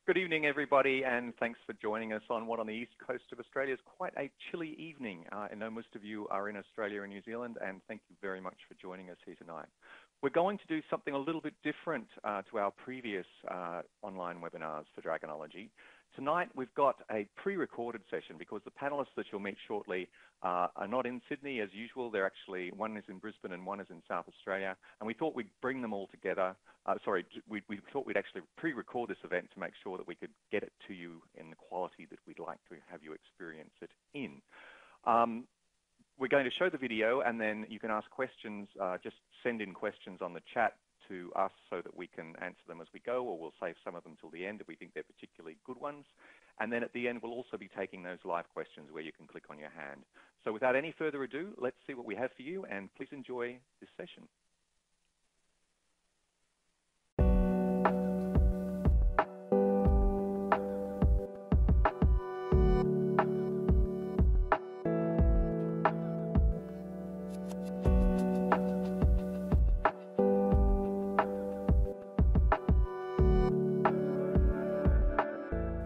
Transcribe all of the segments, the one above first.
Good evening, everybody, and thanks for joining us on what on the east coast of Australia is quite a chilly evening. I know most of you are in Australia and New Zealand, and thank you very much for joining us here tonight. We're going to do something a little bit different to our previous online webinars for Dragonology. Tonight, we've got a pre-recorded session because the panelists that you'll meet shortly are not in Sydney as usual. They're actually, one is in Brisbane and one is in South Australia. And we thought we'd bring them all together. We thought we'd actually pre-record this event to make sure that we could get it to you in the quality that we'd like to have you experience it in. We're going to show the video and then you can ask questions, just send in questions on the chat to us so that we can answer them as we go, or we'll save some of them till the end if we think they're particularly good ones. And then at the end, we'll also be taking those live questions where you can click on your hand. So without any further ado, let's see what we have for you, and please enjoy this session.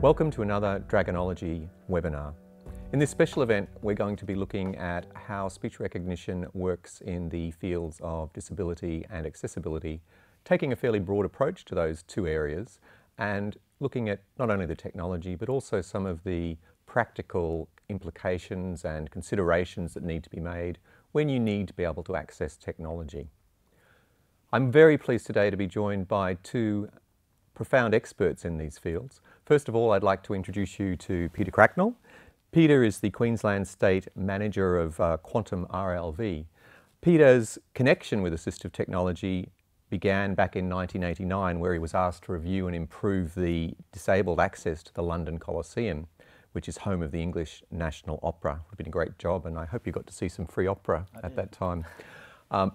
Welcome to another Dragonology webinar. In this special event, we're going to be looking at how speech recognition works in the fields of disability and accessibility, taking a fairly broad approach to those two areas and looking at not only the technology but also some of the practical implications and considerations that need to be made when you need to be able to access technology. I'm very pleased today to be joined by two profound experts in these fields. First of all, I'd like to introduce you to Peter Cracknell. Peter is the Queensland State Manager of Quantum RLV. Peter's connection with assistive technology began back in 1989, where he was asked to review and improve the disabled access to the London Coliseum, which is home of the English National Opera. It's been a great job, and I hope you got to see some free opera at that time.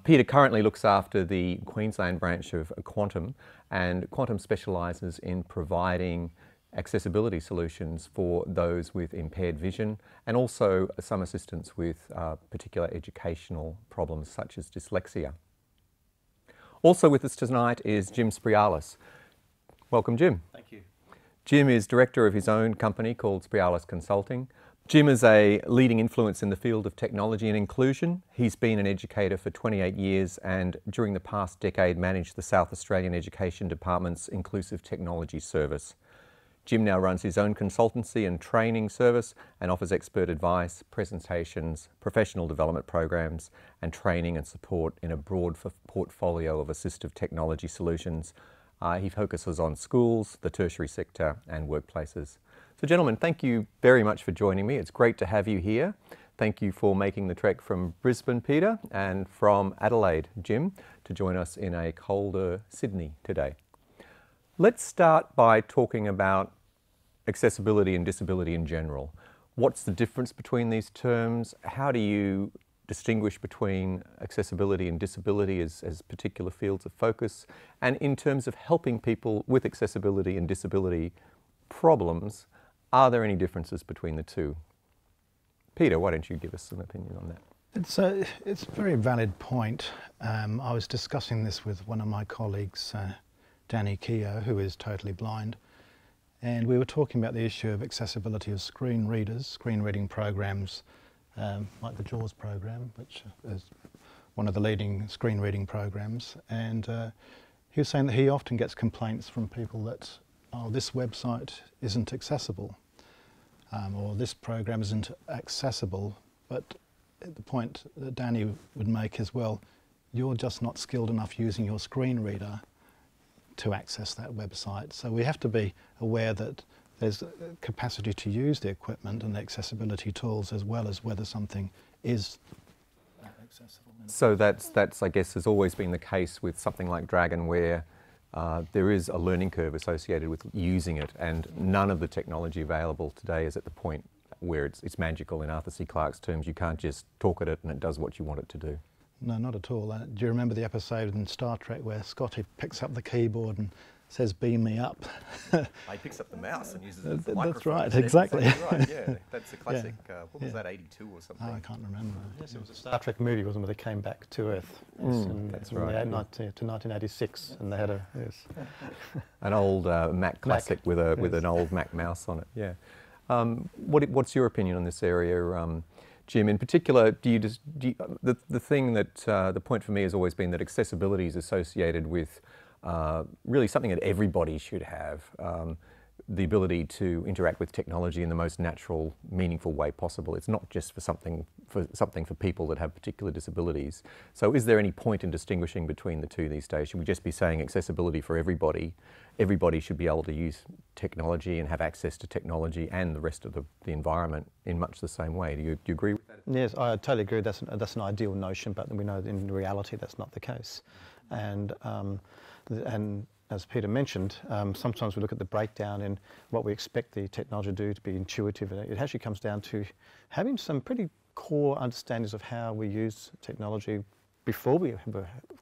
Peter currently looks after the Queensland branch of Quantum, and Quantum specialises in providing accessibility solutions for those with impaired vision and also some assistance with particular educational problems such as dyslexia. Also with us tonight is Jim Sprialis. Welcome, Jim. Thank you. Jim is director of his own company called Sprialis Consulting. Jim is a leading influence in the field of technology and inclusion. He's been an educator for 28 years and during the past decade managed the South Australian Education Department's Inclusive Technology Service. Jim now runs his own consultancy and training service and offers expert advice, presentations, professional development programs and training and support in a broad portfolio of assistive technology solutions. He focuses on schools, the tertiary sector and workplaces. So gentlemen, thank you very much for joining me. It's great to have you here. Thank you for making the trek from Brisbane, Peter, and from Adelaide, Jim, to join us in a colder Sydney today. Let's start by talking about accessibility and disability in general. What's the difference between these terms? How do you distinguish between accessibility and disability as particular fields of focus? And in terms of helping people with accessibility and disability problems, are there any differences between the two? Peter, why don't you give us some opinion on that? It's a very valid point. I was discussing this with one of my colleagues, Danny Keogh, who is totally blind, and we were talking about the issue of accessibility of screen readers, screen reading programs, like the JAWS program, which is one of the leading screen reading programs, and he was saying that he often gets complaints from people that, oh, this website isn't accessible, or this program isn't accessible, but the point that Danny would make is, well, you're just not skilled enough using your screen reader to access that website. So we have to be aware that there's capacity to use the equipment and the accessibility tools as well as whether something is accessible. So that's I guess has always been the case with something like Dragon, where there is a learning curve associated with using it, and none of the technology available today is at the point where it's magical. In Arthur C. Clarke's terms, you can't just talk at it and it does what you want it to do. No, not at all. Do you remember the episode in Star Trek where Scotty picks up the keyboard and says beam me up. He picks up the mouse and uses it as a microphone. That's right, exactly. Right, yeah. That's a classic, what was that, 82 or something? I can't remember. Yes, it was a Star Trek movie, wasn't it, where they came back to Earth. That's right. To 1986, and they had an old Mac classic with an old Mac mouse on it, yeah. What's your opinion on this area, Jim? In particular, the thing that, the point for me has always been that accessibility is associated with really something that everybody should have, the ability to interact with technology in the most natural, meaningful way possible. It's not just for something for people that have particular disabilities. So is there any point in distinguishing between the two these days? Should we just be saying accessibility for everybody? Everybody should be able to use technology and have access to technology and the rest of the environment in much the same way. Do you agree with that? Yes, I totally agree. That's an ideal notion, but we know that in reality that's not the case. And as Peter mentioned, sometimes we look at the breakdown in what we expect the technology to do to be intuitive. It actually comes down to having some pretty core understandings of how we use technology before we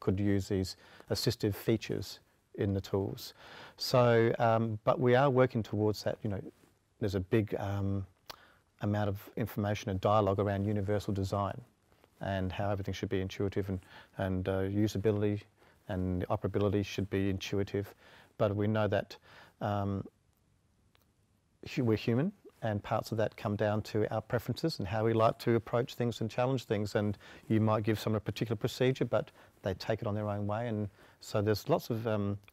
could use these assistive features in the tools. So, but we are working towards that. You know, there's a big amount of information and dialogue around universal design and how everything should be intuitive, and usability and operability should be intuitive. But we know that we're human, and parts of that come down to our preferences and how we like to approach things and challenge things. And you might give someone a particular procedure, but they take it on their own way. And so there's lots of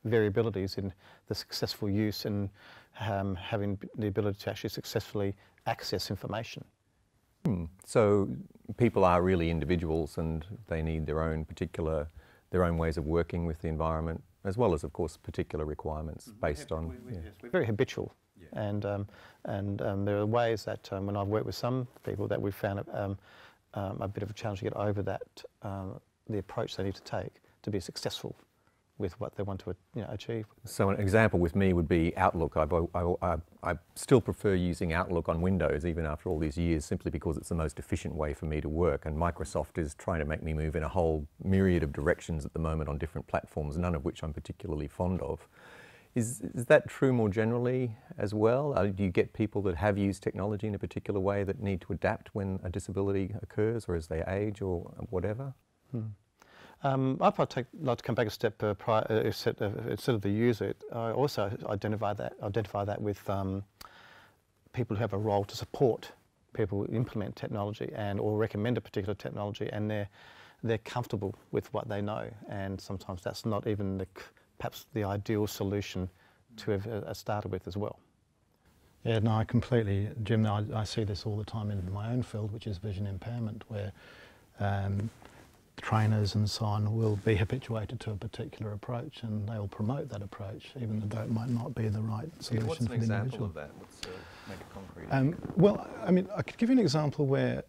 variabilities in the successful use and having the ability to actually successfully access information. So people are really individuals, and they need their own ways of working with the environment, as well as, of course, particular requirements based on. We're very habitual, and there are ways that when I've worked with some people that we've found a bit of a challenge to get over that the approach they need to take to be successful with what they want to achieve. So an example with me would be Outlook. I still prefer using Outlook on Windows even after all these years, simply because it's the most efficient way for me to work, and Microsoft is trying to make me move in a whole myriad of directions at the moment on different platforms, none of which I'm particularly fond of. Is that true more generally as well? Do you get people that have used technology in a particular way that need to adapt when a disability occurs, or as they age, or whatever? I'd like to come back a step prior, instead of the user. I also identify that with people who have a role to support people who implement technology or recommend a particular technology, and they're comfortable with what they know, and sometimes that's not even perhaps the ideal solution to have started with as well. Yeah, no, I completely, Jim, I see this all the time in my own field, which is vision impairment, where trainers and so on will be habituated to a particular approach, and they'll promote that approach, even though it might not be the right solution for the individual. What's an example of that? Let's make it concrete. Well, I mean, I could give you an example where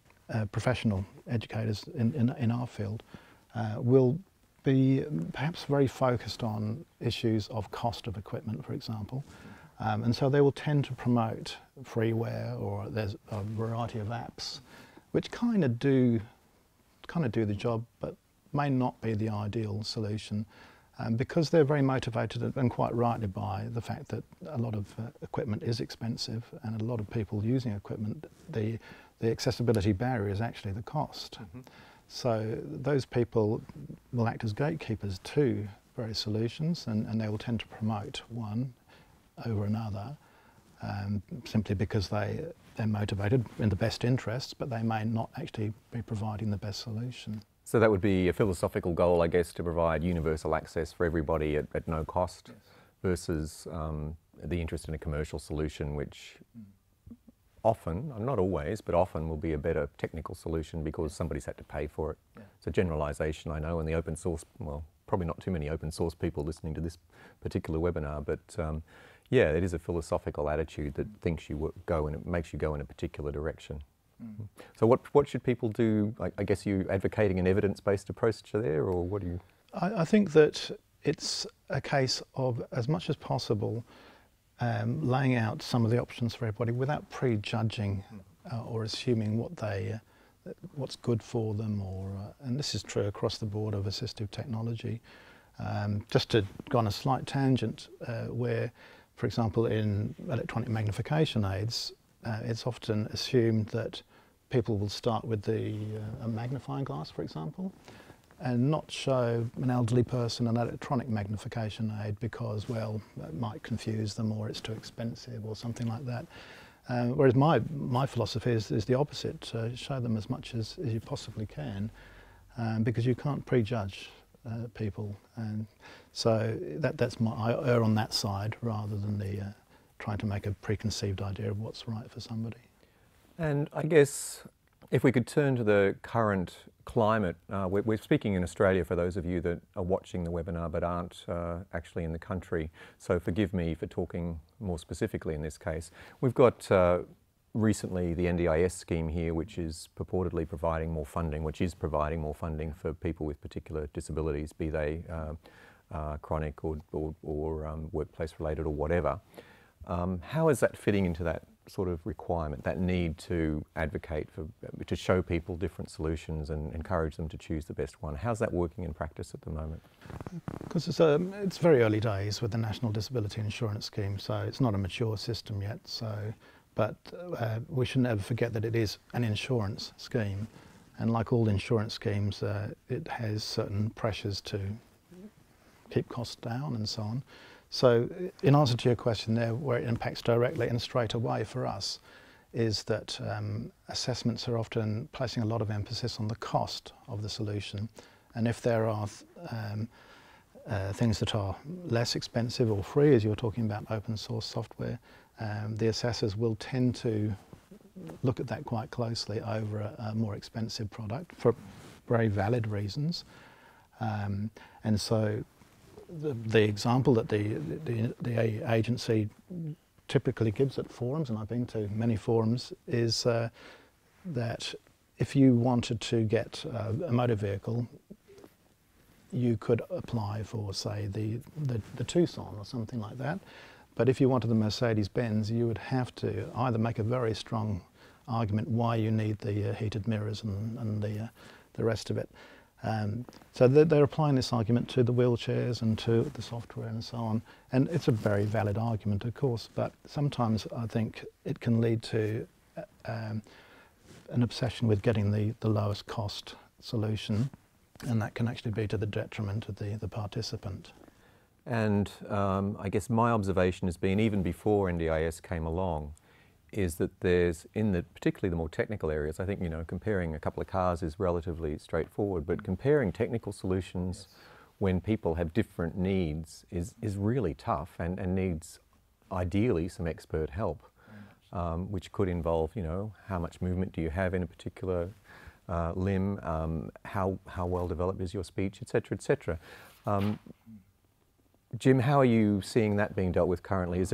professional educators in our field will be perhaps very focused on issues of cost of equipment, for example, and so they will tend to promote freeware, or there's a variety of apps which kind of do the job, but may not be the ideal solution, because they're very motivated, and quite rightly, by the fact that a lot of equipment is expensive, and a lot of people using equipment, the accessibility barrier is actually the cost. So those people will act as gatekeepers to various solutions, and they will tend to promote one over another, simply because they're motivated in the best interests, but they may not actually be providing the best solution. So that would be a philosophical goal, I guess, to provide universal access for everybody at no cost, yes, versus the interest in a commercial solution, which often, not always, but often will be a better technical solution because somebody's had to pay for it. Yeah. It's a generalisation, I know, in the open source, well, probably not too many open source people listening to this particular webinar, but yeah, it is a philosophical attitude that thinks you go and it makes you go in a particular direction. So what should people do? I guess you're advocating an evidence-based approach there, or what do you? I think that it's a case of, as much as possible, laying out some of the options for everybody without prejudging or assuming what's good for them, and this is true across the board of assistive technology. Just to go on a slight tangent, where, for example, in electronic magnification aids, it's often assumed that people will start with a magnifying glass, for example, and not show an elderly person an electronic magnification aid because, well, it might confuse them or it's too expensive or something like that. Whereas my philosophy is the opposite. Show them as much as you possibly can, because you can't prejudge people. And so I err on that side rather than trying to make a preconceived idea of what's right for somebody. And I guess if we could turn to the current climate, we're speaking in Australia for those of you that are watching the webinar but aren't actually in the country, so forgive me for talking more specifically in this case. We've got recently the NDIS scheme here, which is purportedly providing more funding, for people with particular disabilities, be they chronic or workplace related or whatever. How is that fitting into that sort of requirement, that need to advocate to show people different solutions and encourage them to choose the best one? How's that working in practice at the moment? Because it's very early days with the National Disability Insurance Scheme, so it's not a mature system yet. But we shouldn't ever forget that it is an insurance scheme, and like all insurance schemes, it has certain pressures to keep costs down and so on. So in answer to your question there, where it impacts directly and straight away for us is that assessments are often placing a lot of emphasis on the cost of the solution, and if there are things that are less expensive or free, as you're talking about open source software, the assessors will tend to look at that quite closely over a more expensive product for very valid reasons. And so the example that the agency typically gives at forums, and I've been to many forums, is that if you wanted to get a motor vehicle, you could apply for, say, the Tucson or something like that. But if you wanted the Mercedes-Benz, you would have to either make a very strong argument why you need the heated mirrors and the rest of it. So they're applying this argument to the wheelchairs and to the software and so on. And it's a very valid argument, of course, but sometimes I think it can lead to an obsession with getting the lowest cost solution, and that can actually be to the detriment of the participant. And I guess my observation has been, even before NDIS came along, is that there's, particularly the more technical areas, I think, comparing a couple of cars is relatively straightforward, but comparing technical solutions when people have different needs is really tough and needs, ideally, some expert help, which could involve, how much movement do you have in a particular limb, how well developed is your speech, etc., etc. Jim, how are you seeing that being dealt with currently?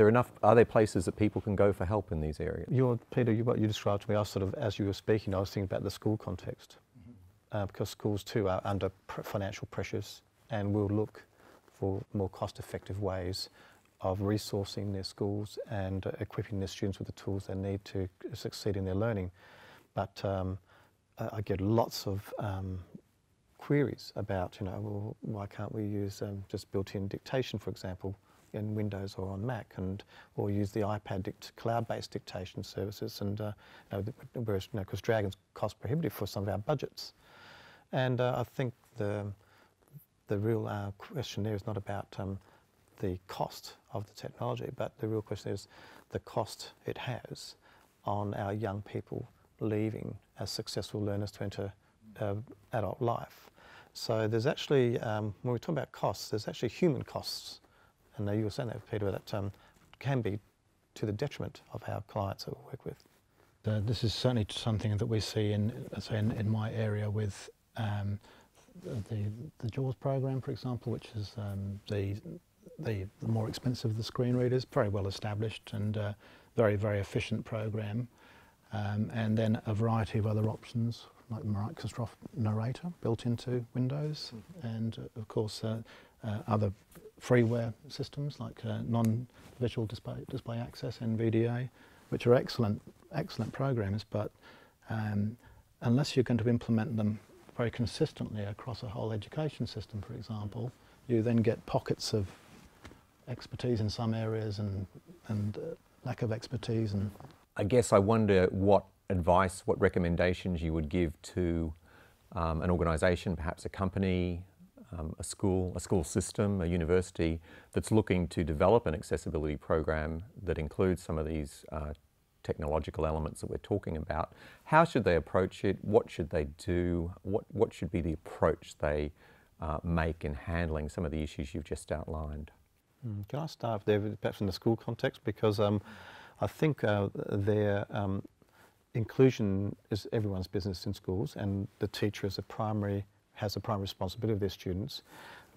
Are there places that people can go for help in these areas? Peter, what you described to me, I was sort of, as you were speaking, I was thinking about the school context, because schools too are under financial pressures and will look for more cost-effective ways of resourcing their schools and equipping their students with the tools they need to succeed in their learning. But I get lots of queries about, well, why can't we use just built-in dictation, for example, in Windows or on Mac, or use the iPad cloud-based dictation services, and whereas, because Dragon's cost prohibitive for some of our budgets. And I think the real question there is not about the cost of the technology, but the real question is the cost it has on our young people leaving as successful learners to enter adult life. So there's actually, when we talk about costs, there's actually human costs. And you were saying that, Peter, that can be to the detriment of our clients that we work with. This is certainly something that we see in my area with the JAWS program, for example, which is the more expensive of the screen readers, very well established and very, very efficient program. And then a variety of other options, like Microsoft Narrator built into Windows, and of course other freeware systems like non-visual display access, NVDA, which are excellent programs, but unless you're going to implement them very consistently across a whole education system, for example, you then get pockets of expertise in some areas and lack of expertise. And I guess I wonder what advice, what recommendations you would give to an organisation, perhaps a company, a school system, a university that's looking to develop an accessibility program that includes some of these technological elements that we're talking about. How should they approach it? What should they do? What should be the approach they make in handling some of the issues you've just outlined? Can I start there, perhaps in the school context? Because I think their inclusion is everyone's business in schools, and the teacher has a primary responsibility of their students.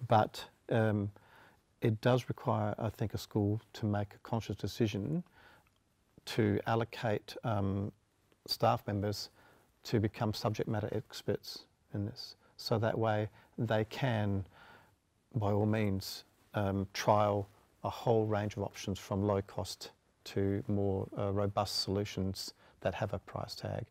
But it does require, I think, a school to make a conscious decision to allocate staff members to become subject matter experts in this. So that way they can, by all means, trial a whole range of options from low cost to more robust solutions that have a price tag,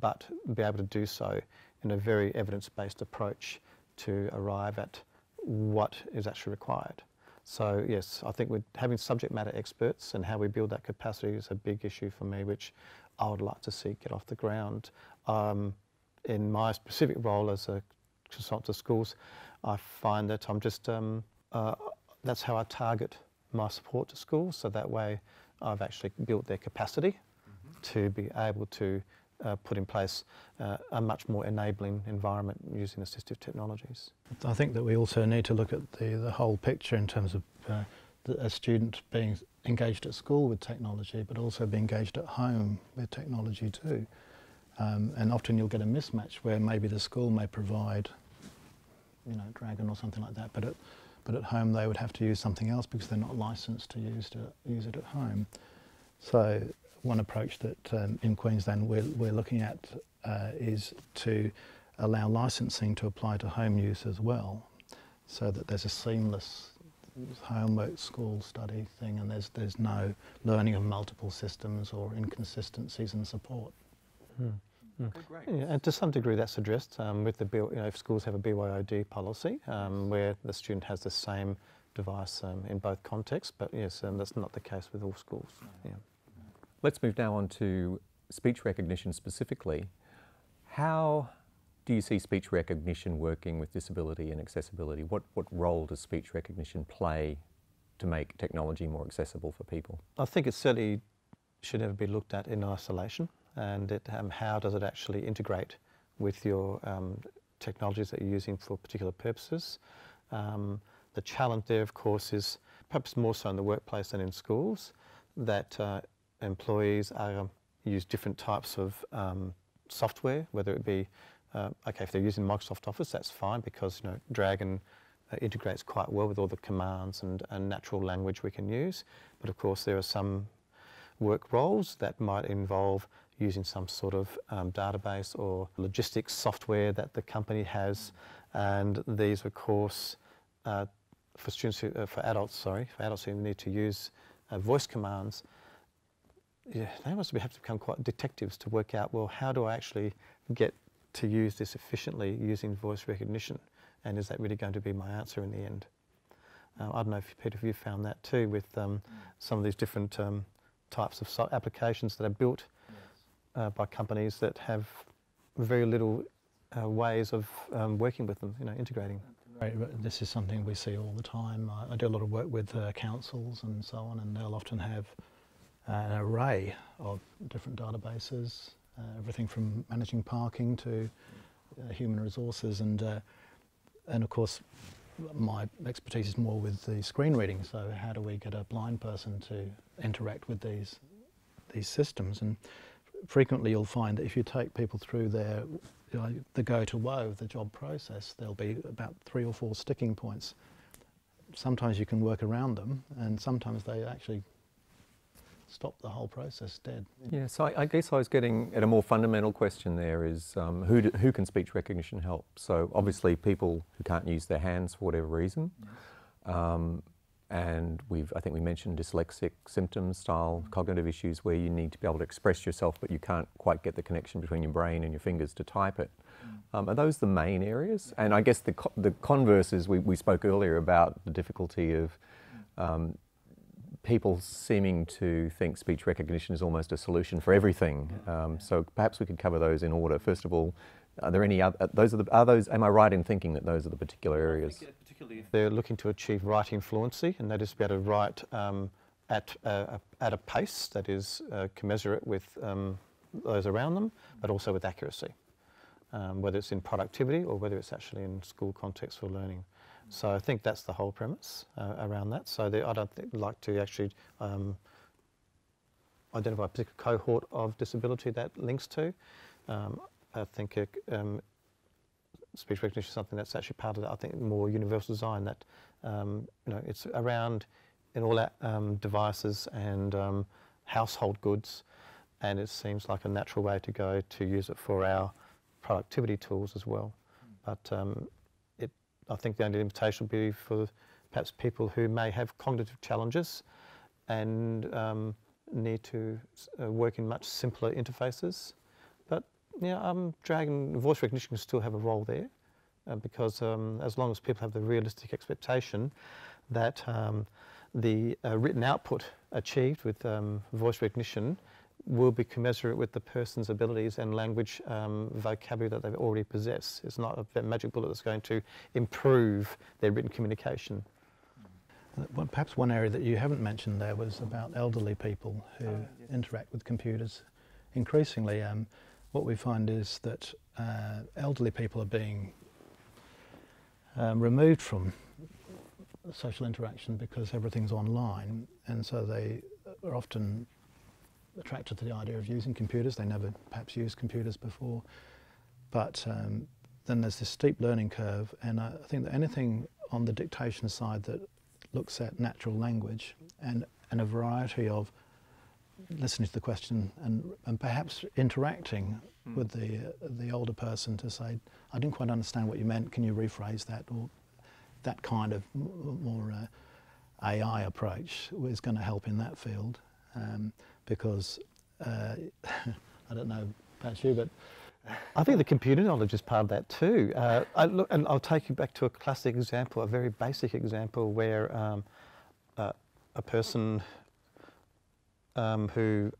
but be able to do so in a very evidence-based approach to arrive at what is actually required. So yes, I think having subject matter experts and how we build that capacity is a big issue for me, which I would like to see get off the ground. In my specific role as a consultant to schools, I find that I'm just, that's how I target my support to schools, so that way I've actually built their capacity to be able to put in place a much more enabling environment using assistive technologies. I think that we also need to look at the whole picture in terms of a student being engaged at school with technology, but also being engaged at home with technology too. And often you'll get a mismatch where maybe the school may provide, you know, Dragon or something like that, but at home they would have to use something else because they're not licensed to use it at home. So one approach that in Queensland we're looking at is to allow licensing to apply to home use as well, so that there's a seamless homework, school, study thing, and there's no learning of multiple systems or inconsistencies in support. Okay, great. Yeah, and to some degree that's addressed with the, you know, if schools have a BYOD policy where the student has the same device in both contexts, but yes, that's not the case with all schools. Yeah. Let's move now on to speech recognition specifically. How do you see speech recognition working with disability and accessibility? What role does speech recognition play to make technology more accessible for people? I think it certainly should never be looked at in isolation, and how does it actually integrate with your technologies that you're using for particular purposes. The challenge there, of course, is perhaps more so in the workplace than in schools, that employees use different types of software, whether it be, okay, if they're using Microsoft Office, that's fine because, you know, Dragon integrates quite well with all the commands and natural language we can use. But of course there are some work roles that might involve using some sort of database or logistics software that the company has, and these, of course, for students who, for adults who need to use voice commands, yeah, they must have to become quite detectives to work out, well, how do I actually get to use this efficiently using voice recognition, and is that really going to be my answer in the end? I don't know if, Peter, if you found that too with some of these different types of applications that are built by companies that have very little ways of working with them, you know, integrating. Right, this is something we see all the time. I do a lot of work with councils and so on, and they'll often have an array of different databases, everything from managing parking to human resources, and of course my expertise is more with the screen reading. So how do we get a blind person to interact with these systems? And frequently you'll find that if you take people through their, you know, the go to woe of the job process, there'll be about 3 or 4 sticking points. Sometimes you can work around them, and sometimes they actually stop the whole process dead. Yeah, so I guess I was getting at a more fundamental question there is who can speech recognition help? So obviously people who can't use their hands for whatever reason. and I think we mentioned dyslexic symptoms, style cognitive issues where you need to be able to express yourself but you can't quite get the connection between your brain and your fingers to type it. Are those the main areas? And I guess the converse is we spoke earlier about the difficulty of people seeming to think speech recognition is almost a solution for everything. So perhaps we could cover those in order. First of all, are there any other, am I right in thinking that those are the particular areas? Particularly if they're looking to achieve writing fluency, and that is to be able to write at a pace that is commensurate with those around them, but also with accuracy, whether it's in productivity or whether it's actually in school context for learning. So I think that's the whole premise around that. So I don't like to actually identify a particular cohort of disability that links to. I think speech recognition is something that's actually part of that. I think more universal design that it's around in all our devices and household goods, and it seems like a natural way to go to use it for our productivity tools as well. But I think the only limitation would be for perhaps people who may have cognitive challenges and need to work in much simpler interfaces. But Dragon voice recognition can still have a role there because as long as people have the realistic expectation that the written output achieved with voice recognition will be commensurate with the person's abilities and language vocabulary that they already possess. It's not a magic bullet that's going to improve their written communication. Well, perhaps one area that you haven't mentioned there was about elderly people who interact with computers. Increasingly, what we find is that elderly people are being removed from social interaction because everything's online, and so they are often attracted to the idea of using computers. They never perhaps used computers before, but then there's this steep learning curve, and I think that anything on the dictation side that looks at natural language and a variety of listening to the question and perhaps interacting with the older person to say, I didn't quite understand what you meant, can you rephrase that, or that kind of more AI approach is going to help in that field. Because I don't know about you, but I think the computer knowledge is part of that too. And I'll take you back to a classic example, a very basic example where a person who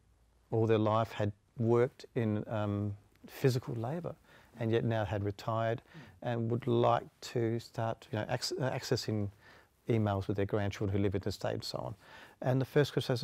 all their life had worked in physical labour and yet now had retired and would like to start accessing emails with their grandchildren who live in the state and so on. And the first question is,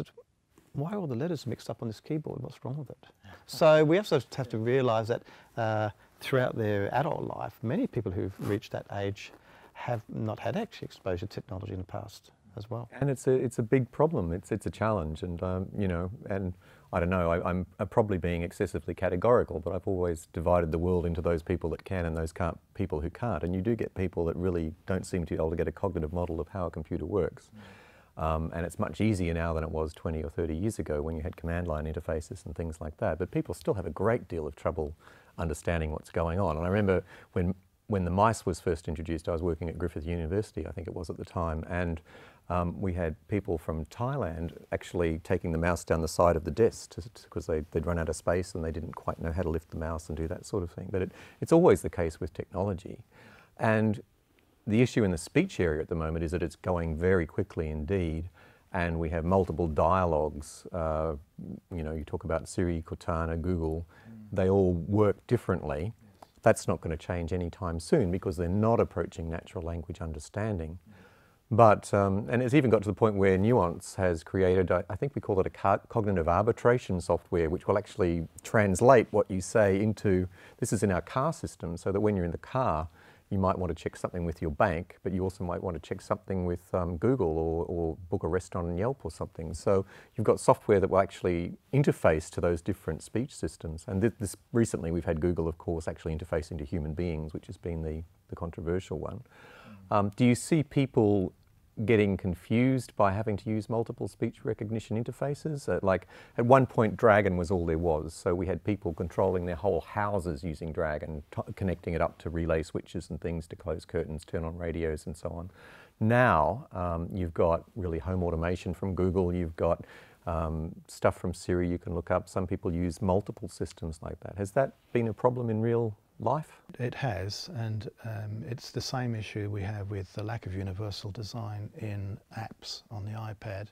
why are all the letters mixed up on this keyboard? What's wrong with it? So we also have to realise that throughout their adult life, many people who've reached that age have not had actually exposure to technology in the past as well. And it's a big problem. It's a challenge, and and I don't know. I'm probably being excessively categorical, but I've always divided the world into those people that can and those people who can't. And you do get people that really don't seem to be able to get a cognitive model of how a computer works. And it's much easier now than it was 20 or 30 years ago when you had command line interfaces and things like that. But people still have a great deal of trouble understanding what's going on. And I remember when the mice was first introduced, I was working at Griffith University, I think it was at the time, and we had people from Thailand actually taking the mouse down the side of the desk because they'd run out of space and they didn't quite know how to lift the mouse and do that sort of thing. But it's always the case with technology. And the issue in the speech area at the moment is that it's going very quickly indeed, and we have multiple dialogues. You talk about Siri, Cortana, Google, they all work differently. That's not going to change anytime soon because they're not approaching natural language understanding. But, and it's even got to the point where Nuance has created, I think we call it a cognitive arbitration software, which will actually translate what you say into, this is in our car system, so that when you're in the car, you might want to check something with your bank, but you also might want to check something with Google or book a restaurant on Yelp or something. So you've got software that will actually interface to those different speech systems. And this recently we've had Google, of course, actually interfacing to human beings, which has been the controversial one. Do you see people getting confused by having to use multiple speech recognition interfaces? Like at one point Dragon was all there was, so we had people controlling their whole houses using Dragon, connecting it up to relay switches and things to close curtains, turn on radios and so on. Now you've got really home automation from Google, you've got stuff from Siri you can look up. Some people use multiple systems like that. Has that been a problem in real life? It has, and it's the same issue we have with the lack of universal design in apps on the iPad.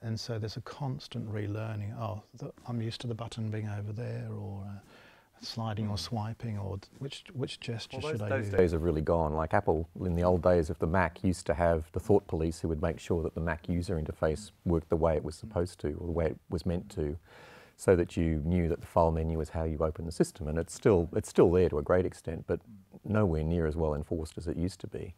And so there's a constant relearning. Oh, I'm used to the button being over there, or sliding or swiping, or which gesture should I use? Those days are really gone. Like Apple, in the old days of the Mac, used to have the thought police who would make sure that the Mac user interface worked the way it was supposed to, or the way it was meant to, so that you knew that the file menu was how you open the system. And it's still there to a great extent, but nowhere near as well enforced as it used to be.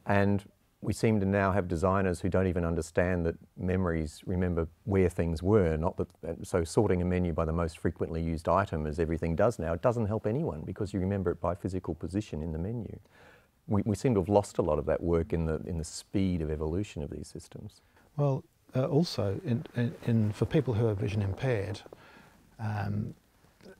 And we seem to now have designers who don't even understand that memories remember where things were, not that, so sorting a menu by the most frequently used item, as everything does now, it doesn't help anyone because you remember it by physical position in the menu. We seem to have lost a lot of that work in the speed of evolution of these systems. Well, also, for people who are vision impaired,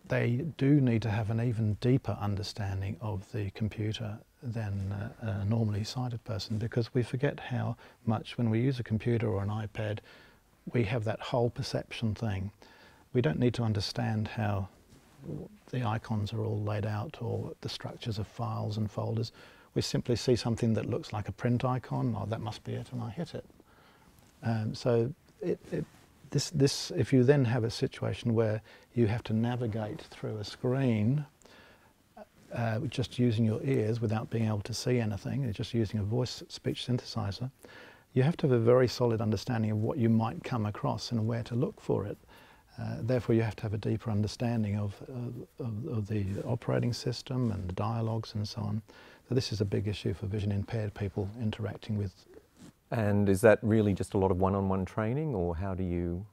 they do need to have an even deeper understanding of the computer than a normally sighted person, because we forget how much when we use a computer or an iPad, we have that whole perception thing. We don't need to understand how the icons are all laid out or the structures of files and folders. We simply see something that looks like a print icon, oh, that must be it, and I hit it. So if you then have a situation where you have to navigate through a screen just using your ears without being able to see anything, just using a voice speech synthesizer, you have to have a very solid understanding of what you might come across and where to look for it. Therefore, you have to have a deeper understanding of the operating system and the dialogues and so on. So this is a big issue for vision impaired people interacting with. And is that really just a lot of one-on-one training, or how do you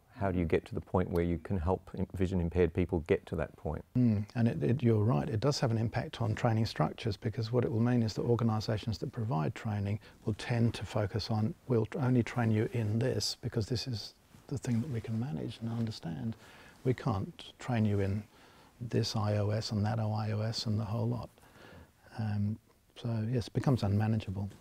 get to the point where you can help vision impaired people get to that point? And you're right, it does have an impact on training structures, because what it will mean is that organisations that provide training will tend to focus on, we'll only train you in this because this is the thing that we can manage and understand. We can't train you in this iOS and that iOS and the whole lot. So yes, it becomes unmanageable.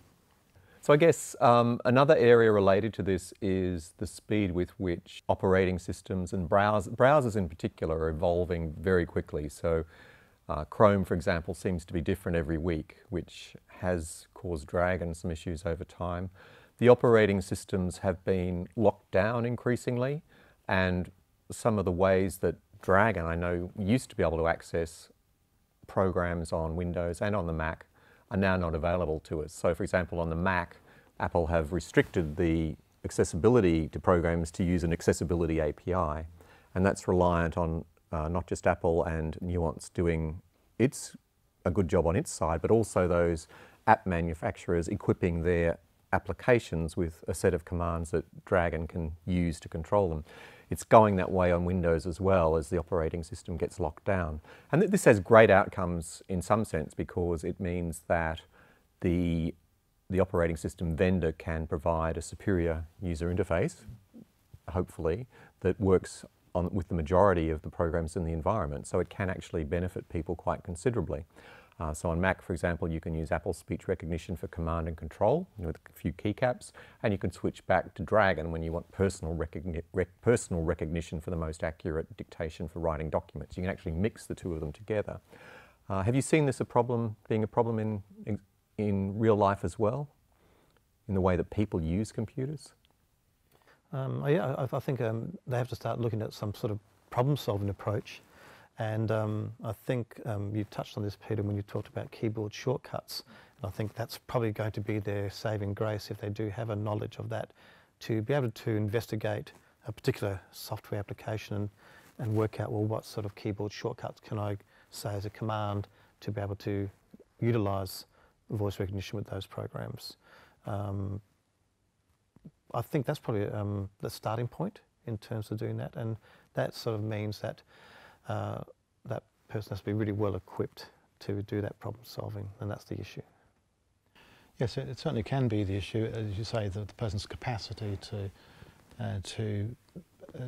So I guess another area related to this is the speed with which operating systems and browsers in particular are evolving very quickly. So Chrome, for example, seems to be different every week, which has caused drag and some issues over time. The operating systems have been locked down increasingly, and some of the ways that Dragon, I know, used to be able to access programs on Windows and on the Mac are now not available to us. So for example, on the Mac, Apple have restricted the accessibility to programs to use an accessibility API, and that's reliant on not just Apple and Nuance doing a good job on its side, but also those app manufacturers equipping their applications with a set of commands that Dragon can use to control them. It's going that way on Windows as well as the operating system gets locked down. And this has great outcomes in some sense, because it means that the operating system vendor can provide a superior user interface, hopefully, that works with the majority of the programs in the environment. So it can actually benefit people quite considerably. So on Mac, for example, you can use Apple's speech recognition for command and control with a few keycaps, and you can switch back to Dragon when you want personal recognition for the most accurate dictation for writing documents. You can actually mix the two of them together. Have you seen this being a problem in real life as well, in the way that people use computers? Yeah, I think they have to start looking at some sort of problem-solving approach. And I think you touched on this, Peter, when you talked about keyboard shortcuts. And I think that's probably going to be their saving grace, if they do have a knowledge of that, to be able to investigate a particular software application and work out, well, what sort of keyboard shortcuts can I say as a command to be able to utilise voice recognition with those programs. I think that's probably the starting point in terms of doing that, and that sort of means that that person has to be really well equipped to do that problem solving, and that's the issue. Yes, it certainly can be the issue, as you say, the person's capacity to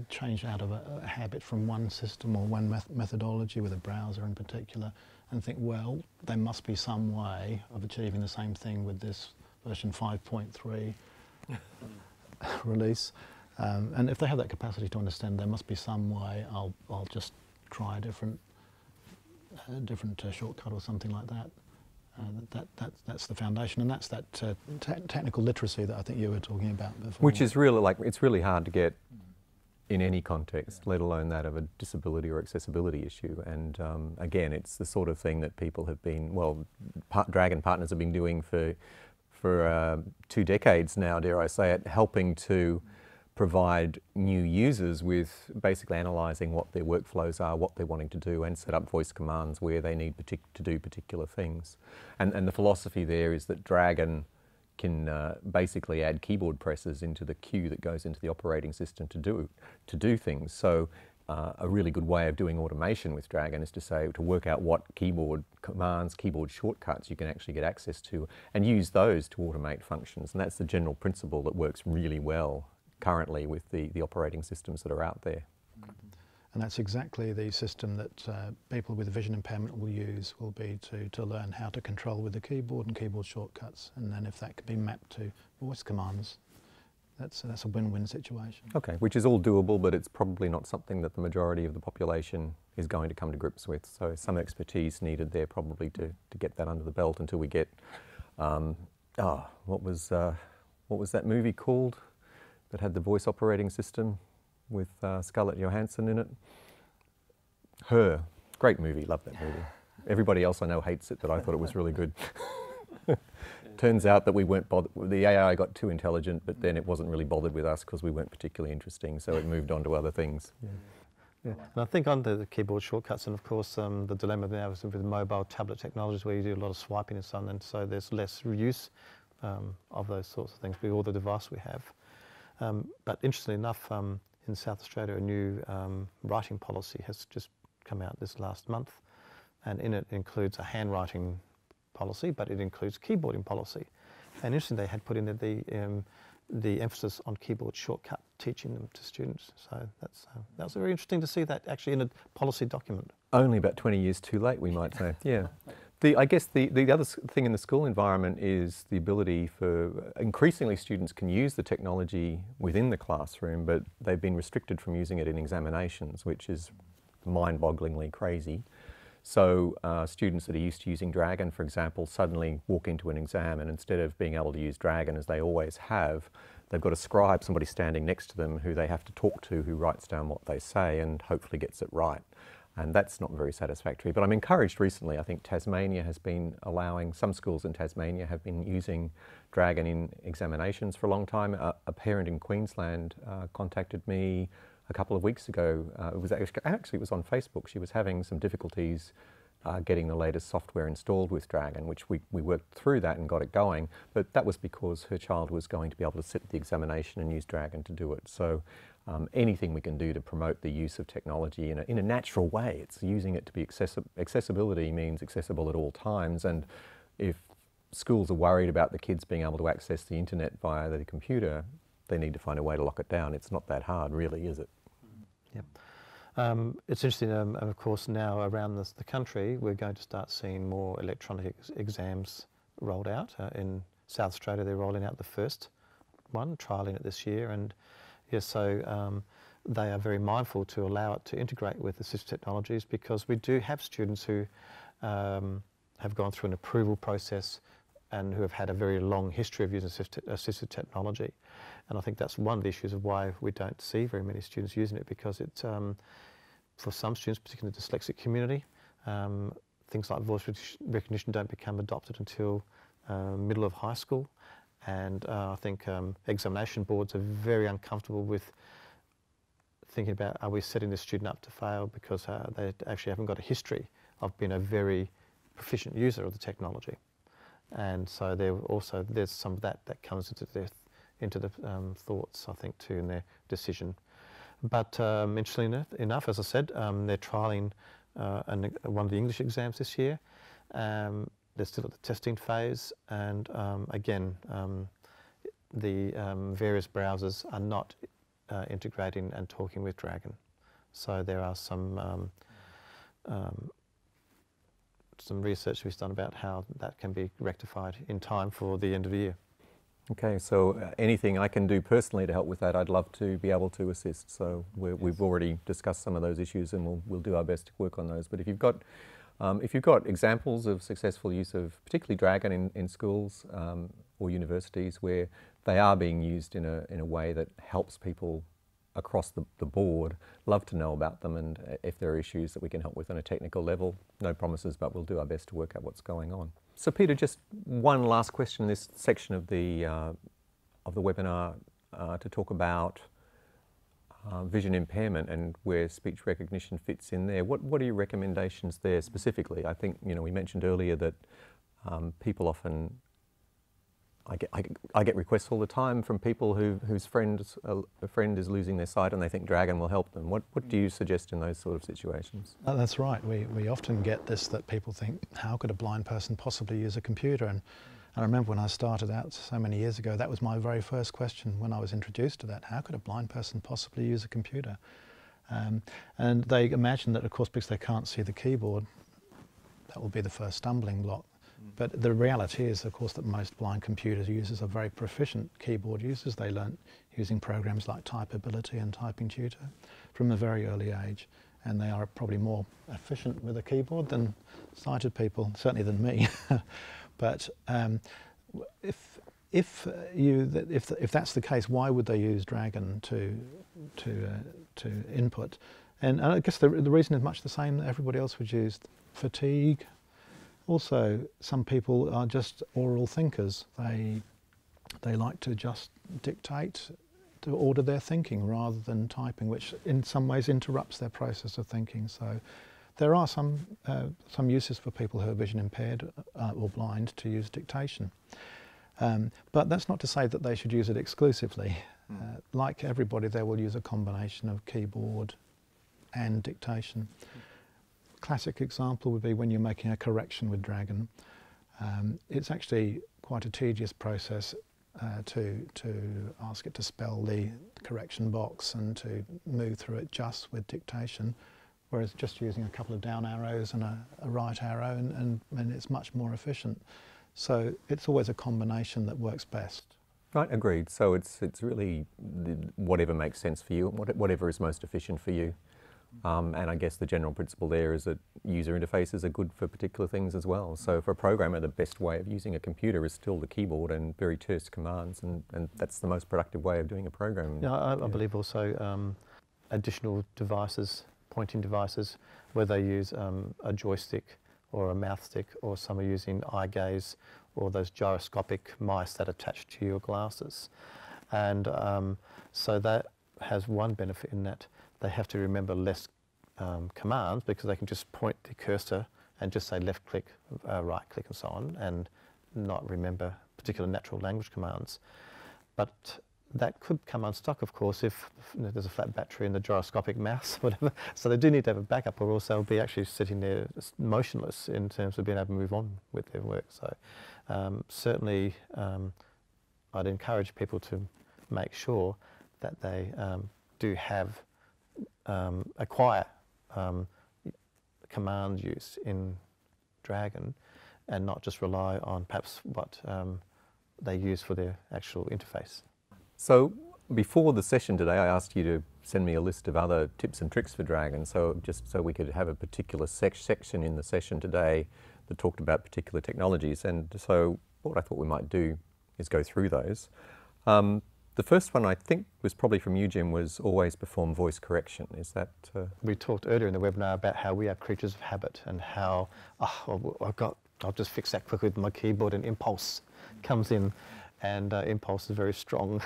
change out of a habit from one system or one methodology, with a browser in particular, and think, well, there must be some way of achieving the same thing with this version 5.3 release. And if they have that capacity to understand, there must be some way. I'll just try a different shortcut or something like that. That's the foundation, and that's that technical literacy that I think you were talking about before. Which is really, like, it's really hard to get in any context, let alone that of a disability or accessibility issue. And again, it's the sort of thing that people have been, well, Dragon partners have been doing for 2 decades now, dare I say it, helping to provide new users with basically analysing what their workflows are, what they're wanting to do, and set up voice commands where they need to do particular things. And the philosophy there is that Dragon can basically add keyboard presses into the queue that goes into the operating system to do things. So a really good way of doing automation with Dragon is to work out what keyboard commands, keyboard shortcuts you can actually get access to, and use those to automate functions. And that's the general principle that works really well currently with the operating systems that are out there. And that's exactly the system that people with vision impairment will use, will be to learn how to control with the keyboard and keyboard shortcuts. And then if that can be mapped to voice commands, that's a win-win situation. Okay, which is all doable, but it's probably not something that the majority of the population is going to come to grips with. So some expertise needed there probably to get that under the belt until we get, what was that movie called that had the voice operating system with Scarlett Johansson in it? Her. Great movie, love that movie. Everybody else I know hates it, but I thought it was really good. Turns out that we weren't bothered, the AI got too intelligent, but then it wasn't really bothered with us because we weren't particularly interesting, so it moved on to other things. Yeah. Yeah. And I think on the keyboard shortcuts, and of course the dilemma now is with mobile tablet technologies where you do a lot of swiping and so on, and so there's less use of those sorts of things with all the device we have. But interestingly enough, in South Australia, a new writing policy has just come out this last month, and in it includes a handwriting policy, but it includes keyboarding policy. And interestingly, they had put in the emphasis on keyboard shortcut teaching them to students. So that's very interesting to see that actually in a policy document. Only about 20 years too late, we might say. Yeah. I guess the other thing in the school environment is the ability for, increasingly students can use the technology within the classroom, but they've been restricted from using it in examinations, which is mind-bogglingly crazy. So students that are used to using Dragon, for example, suddenly walk into an exam, and instead of being able to use Dragon as they always have, they've got a scribe, somebody standing next to them who they have to talk to, who writes down what they say and hopefully gets it right. And that's not very satisfactory. But I'm encouraged recently, I think Tasmania has been allowing, some schools in Tasmania have been using Dragon in examinations for a long time. A parent in Queensland contacted me a couple of weeks ago. It was on Facebook. She was having some difficulties getting the latest software installed with Dragon, which we worked through that and got it going. But that was because her child was going to be able to sit the examination and use Dragon to do it. So anything we can do to promote the use of technology in a natural way. It's using it to be accessibility means accessible at all times. And if schools are worried about the kids being able to access the internet via the computer, they need to find a way to lock it down. It's not that hard, really, is it? Yep. It's interesting, of course, now around the country, we're going to start seeing more electronic exams rolled out. In South Australia, they're rolling out the first one, trialling it this year. And yes, so they are very mindful to allow it to integrate with assistive technologies, because we do have students who have gone through an approval process and who have had a very long history of using assistive technology. And I think that's one of the issues of why we don't see very many students using it, because it's, for some students, particularly the dyslexic community, things like voice recognition don't become adopted until middle of high school. And I think examination boards are very uncomfortable with thinking about, are we setting this student up to fail because they actually haven't got a history of being a very proficient user of the technology. And so there's some of that comes into the thoughts, I think, too, in their decision. But interestingly enough, as I said, they're trialling one of the English exams this year. They're still at the testing phase, and again, the various browsers are not integrating and talking with Dragon. So there are some research we've done about how that can be rectified in time for the end of the year. Okay, so anything I can do personally to help with that, I'd love to be able to assist. So we've already discussed some of those issues, and we'll do our best to work on those. But if you've got examples of successful use of particularly Dragon in schools or universities where they are being used in a way that helps people across the board, love to know about them, and if there are issues that we can help with on a technical level, no promises, but we'll do our best to work out what's going on. So Peter, just one last question in this section of the webinar to talk about vision impairment and where speech recognition fits in there. What are your recommendations there specifically? I think, we mentioned earlier that people often, I get requests all the time from people whose a friend is losing their sight and they think Dragon will help them. What do you suggest in those sort of situations? That's right. We often get this, that people think, how could a blind person possibly use a computer? And I remember when I started out so many years ago, that was my very first question when I was introduced to that. How could a blind person possibly use a computer? And they imagine that, of course, because they can't see the keyboard, that will be the first stumbling block. But the reality is, of course, that most blind computer users are very proficient keyboard users. They learn using programs like Typeability and Typing Tutor from a very early age. And they are probably more efficient with a keyboard than sighted people, certainly than me. But if that's the case, why would they use Dragon to input? And I guess the reason is much the same that everybody else would use: fatigue. Also, some people are just oral thinkers. They like to just dictate to order their thinking rather than typing, which in some ways interrupts their process of thinking. So there are some uses for people who are vision impaired or blind to use dictation. But that's not to say that they should use it exclusively. Like everybody, they will use a combination of keyboard and dictation. Classic example would be when you're making a correction with Dragon. It's actually quite a tedious process to ask it to spell the correction box and to move through it just with dictation, whereas just using a couple of down arrows and a right arrow and it's much more efficient. So it's always a combination that works best. Right, agreed. So it's really whatever makes sense for you, whatever is most efficient for you. And I guess the general principle there is that user interfaces are good for particular things as well. So for a programmer, the best way of using a computer is still the keyboard and very terse commands, and that's the most productive way of doing a program. Yeah, I believe also additional devices, pointing devices, where they use a joystick or a mouth stick, or some are using eye gaze or those gyroscopic mice that attach to your glasses. And so that has one benefit in that they have to remember less commands, because they can just point the cursor and just say left click, right click and so on, and not remember particular natural language commands. But that could come unstuck, of course, if there's a flat battery in the gyroscopic mouse, whatever. So they do need to have a backup, or else they'll be actually sitting there motionless in terms of being able to move on with their work. So certainly I'd encourage people to make sure that they do have acquire command use in Dragon, and not just rely on perhaps what they use for their actual interface. So before the session today, I asked you to send me a list of other tips and tricks for Dragon, so just so we could have a particular section in the session today that talked about particular technologies. And so what I thought we might do is go through those. The first one, I think, was probably from you, Jim, was always perform voice correction. Is that... We talked earlier in the webinar about how we are creatures of habit, and how, I'll just fix that quickly with my keyboard, and impulse comes in, and impulse is very strong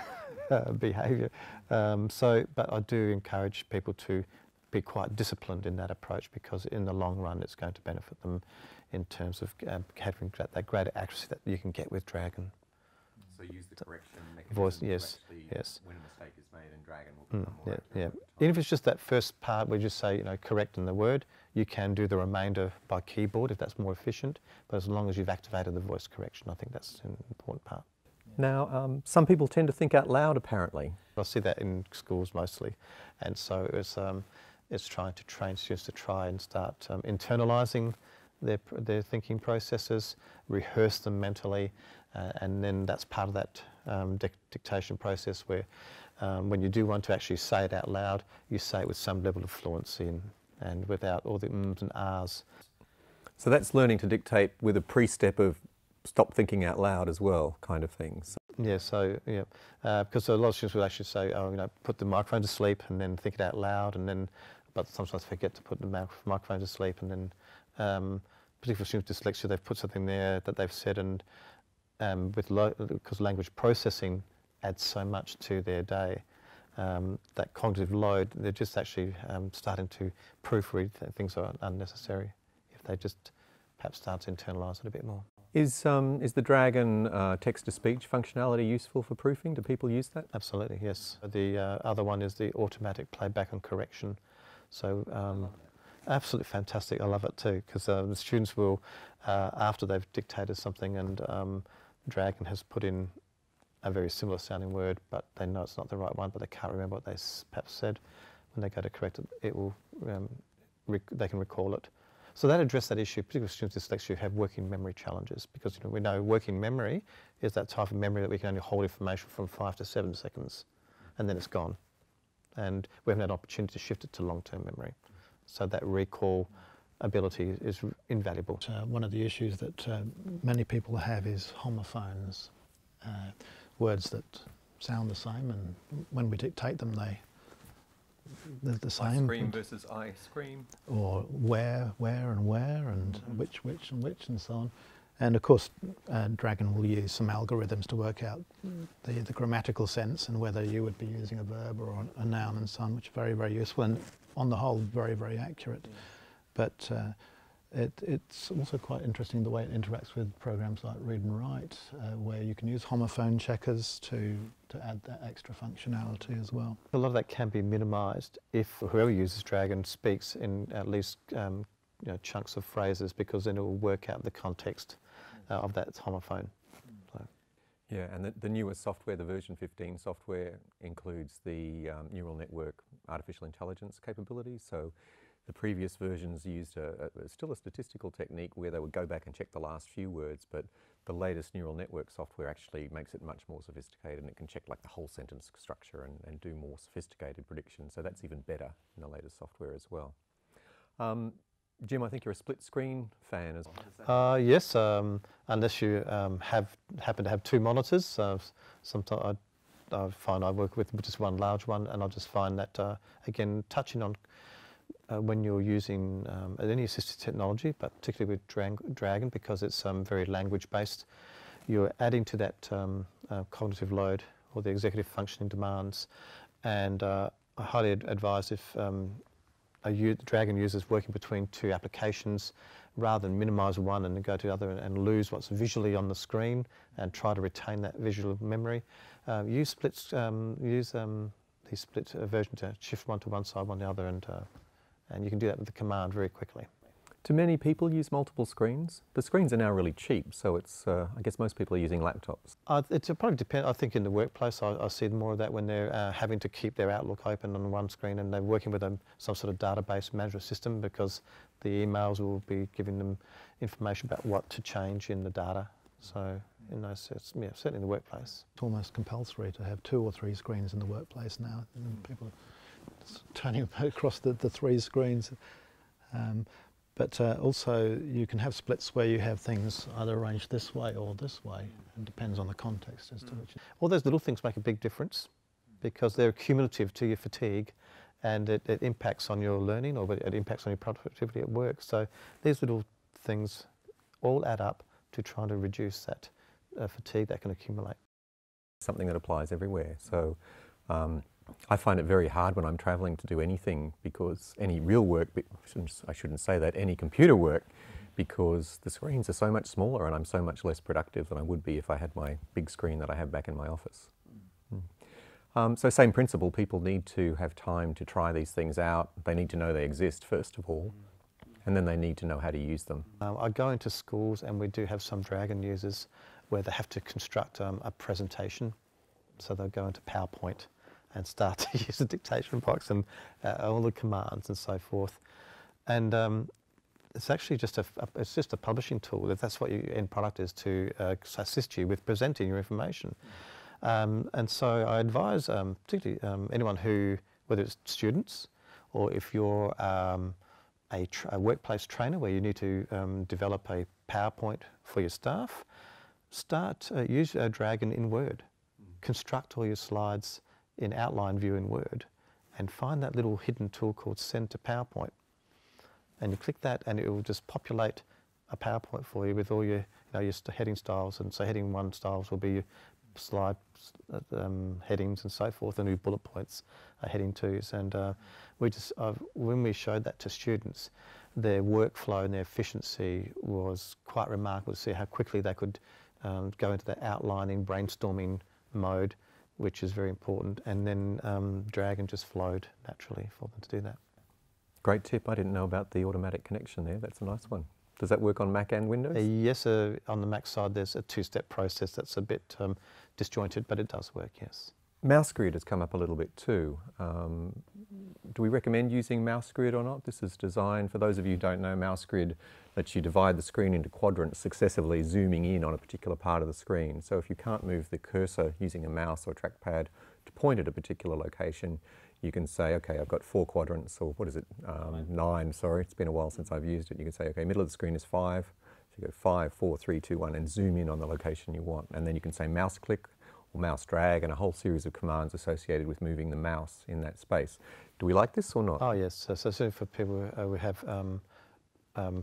behaviour. But I do encourage people to be quite disciplined in that approach, because in the long run it's going to benefit them in terms of having that greater accuracy that you can get with Dragon. So use the correction mechanism voice, to yes, actually, yes. when a mistake is made, and Dragon will become more accurate yeah. over time. Even if it's just that first part where you just say, correct in the word, you can do the remainder by keyboard if that's more efficient. But as long as you've activated the voice correction, I think that's an important part. Now, some people tend to think out loud, apparently. I see that in schools mostly, and so it's trying to train students to try and start internalising their thinking processes, rehearse them mentally, and then that's part of that dictation process where when you do want to actually say it out loud, you say it with some level of fluency and without all the ums and ahs. So that's learning to dictate with a pre-step of stop thinking out loud as well, kind of things. Yeah, so, yeah, because a lot of students will actually say, oh, you know, put the microphone to sleep and then think it out loud, and then, but sometimes forget to put the microphone to sleep, and then, particularly for students with dyslexia, they've put something there that they've said, and because language processing adds so much to their day, that cognitive load, they're just actually starting to proofread that things are unnecessary if they just perhaps start to internalise it a bit more. Is the Dragon text-to-speech functionality useful for proofing? Do people use that? Absolutely, yes. The other one is the automatic playback and correction. So absolutely fantastic. I love it too, because the students will, after they've dictated something and Dragon has put in a very similar sounding word, but they know it's not the right one, but they can't remember what they perhaps said. When they go to correct it, it will, they can recall it. So that addressed that issue, particularly students with dyslexia who have working memory challenges, because we know working memory is that type of memory that we can only hold information from 5 to 7 seconds, and then it's gone. And we haven't had an opportunity to shift it to long-term memory. So that recall ability is invaluable. One of the issues that many people have is homophones, words that sound the same, and when we dictate them, they're the same. I scream versus I scream. Or where, and which, and which, and so on. And of course, Dragon will use some algorithms to work out the grammatical sense and whether you would be using a verb or a noun and so on, which is very, very useful and on the whole very, very accurate. But it's also quite interesting the way it interacts with programs like Read and Write, where you can use homophone checkers to add that extra functionality as well. A lot of that can be minimised if whoever uses Dragon speaks in at least chunks of phrases, because then it will work out the context of that homophone. So. Yeah, and the newer software, the version 15 software, includes the neural network artificial intelligence capabilities. So the previous versions used still a statistical technique where they would go back and check the last few words, but the latest neural network software actually makes it much more sophisticated, and it can check like the whole sentence structure and do more sophisticated predictions. So that's even better in the latest software as well. Jim, I think you're a Splitscreen fan as well. Yes, unless you happen to have 2 monitors. Sometimes I find I work with just one large one, and I just find that, again, touching on when you're using any assistive technology, but particularly with Dragon, because it's very language-based, you're adding to that cognitive load or the executive functioning demands. And I highly advise if Dragon users working between 2 applications, rather than minimise one and go to the other and lose what's visually on the screen and try to retain that visual memory, use splits. Use the split version to shift one to one side, one to the other, and you can do that with the command very quickly. Do many people use multiple screens? The screens are now really cheap, so it's I guess most people are using laptops. It probably depends. I think in the workplace I see more of that when they're having to keep their Outlook open on one screen, and they're working with some sort of database management system, because the emails will be giving them information about what to change in the data. So in those sense, yeah, certainly in the workplace. It's almost compulsory to have 2 or 3 screens in the workplace now. And people are turning across the 3 screens. But also you can have splits where you have things either arranged this way or this way. It depends on the context as to which. All those little things make a big difference, because they're cumulative to your fatigue, and it impacts on your learning, or it impacts on your productivity at work. So these little things all add up to trying to reduce that fatigue that can accumulate. Something that applies everywhere. So I find it very hard when I'm travelling to do anything, because any real work, I shouldn't say that, any computer work, because the screens are so much smaller and I'm so much less productive than I would be if I had my big screen that I have back in my office. So same principle, people need to have time to try these things out. They need to know they exist first of all, and then they need to know how to use them. I go into schools, and we do have some Dragon users where they have to construct a presentation. So they'll go into PowerPoint and start to use the dictation box and all the commands and so forth. And it's actually just a publishing tool. If that's what your end product is, to assist you with presenting your information. And so I advise particularly anyone who, whether it's students or if you're a workplace trainer where you need to develop a PowerPoint for your staff, use Dragon in Word. Construct all your slides in outline view in Word and find that little hidden tool called Send to PowerPoint. And you click that and it will just populate a PowerPoint for you with all your, your heading styles. And so heading 1 styles will be your slide headings and so forth, and new bullet points are heading 2s. And when we showed that to students, their workflow and their efficiency was quite remarkable to see how quickly they could go into that outlining, brainstorming mode, which is very important. And then Dragon just flowed naturally for them to do that. Great tip. I didn't know about the automatic connection there. That's a nice one. Does that work on Mac and Windows? Yes, on the Mac side there's a 2-step process that's a bit disjointed, but it does work, yes. Mouse grid has come up a little bit too. Do we recommend using mouse grid or not? This is designed, for those of you who don't know, mouse grid lets you divide the screen into quadrants, successively zooming in on a particular part of the screen. So if you can't move the cursor using a mouse or trackpad to point at a particular location, you can say, okay, I've got 4 quadrants, or what is it, 9, sorry, it's been a while since I've used it. You can say, okay, middle of the screen is 5, so you go 5, 4, 3, 2, 1, and zoom in on the location you want. And then you can say mouse click or mouse drag, and a whole series of commands associated with moving the mouse in that space. Do we like this or not? Oh yes, so certainly for people who have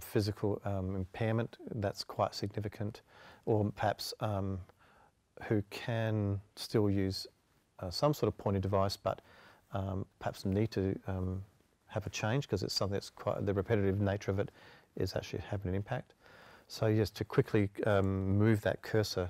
physical impairment, that's quite significant, or perhaps who can still use some sort of pointing device, but perhaps need to have a change because it's something that's quite, the repetitive nature of it is actually having an impact. So yes, to quickly move that cursor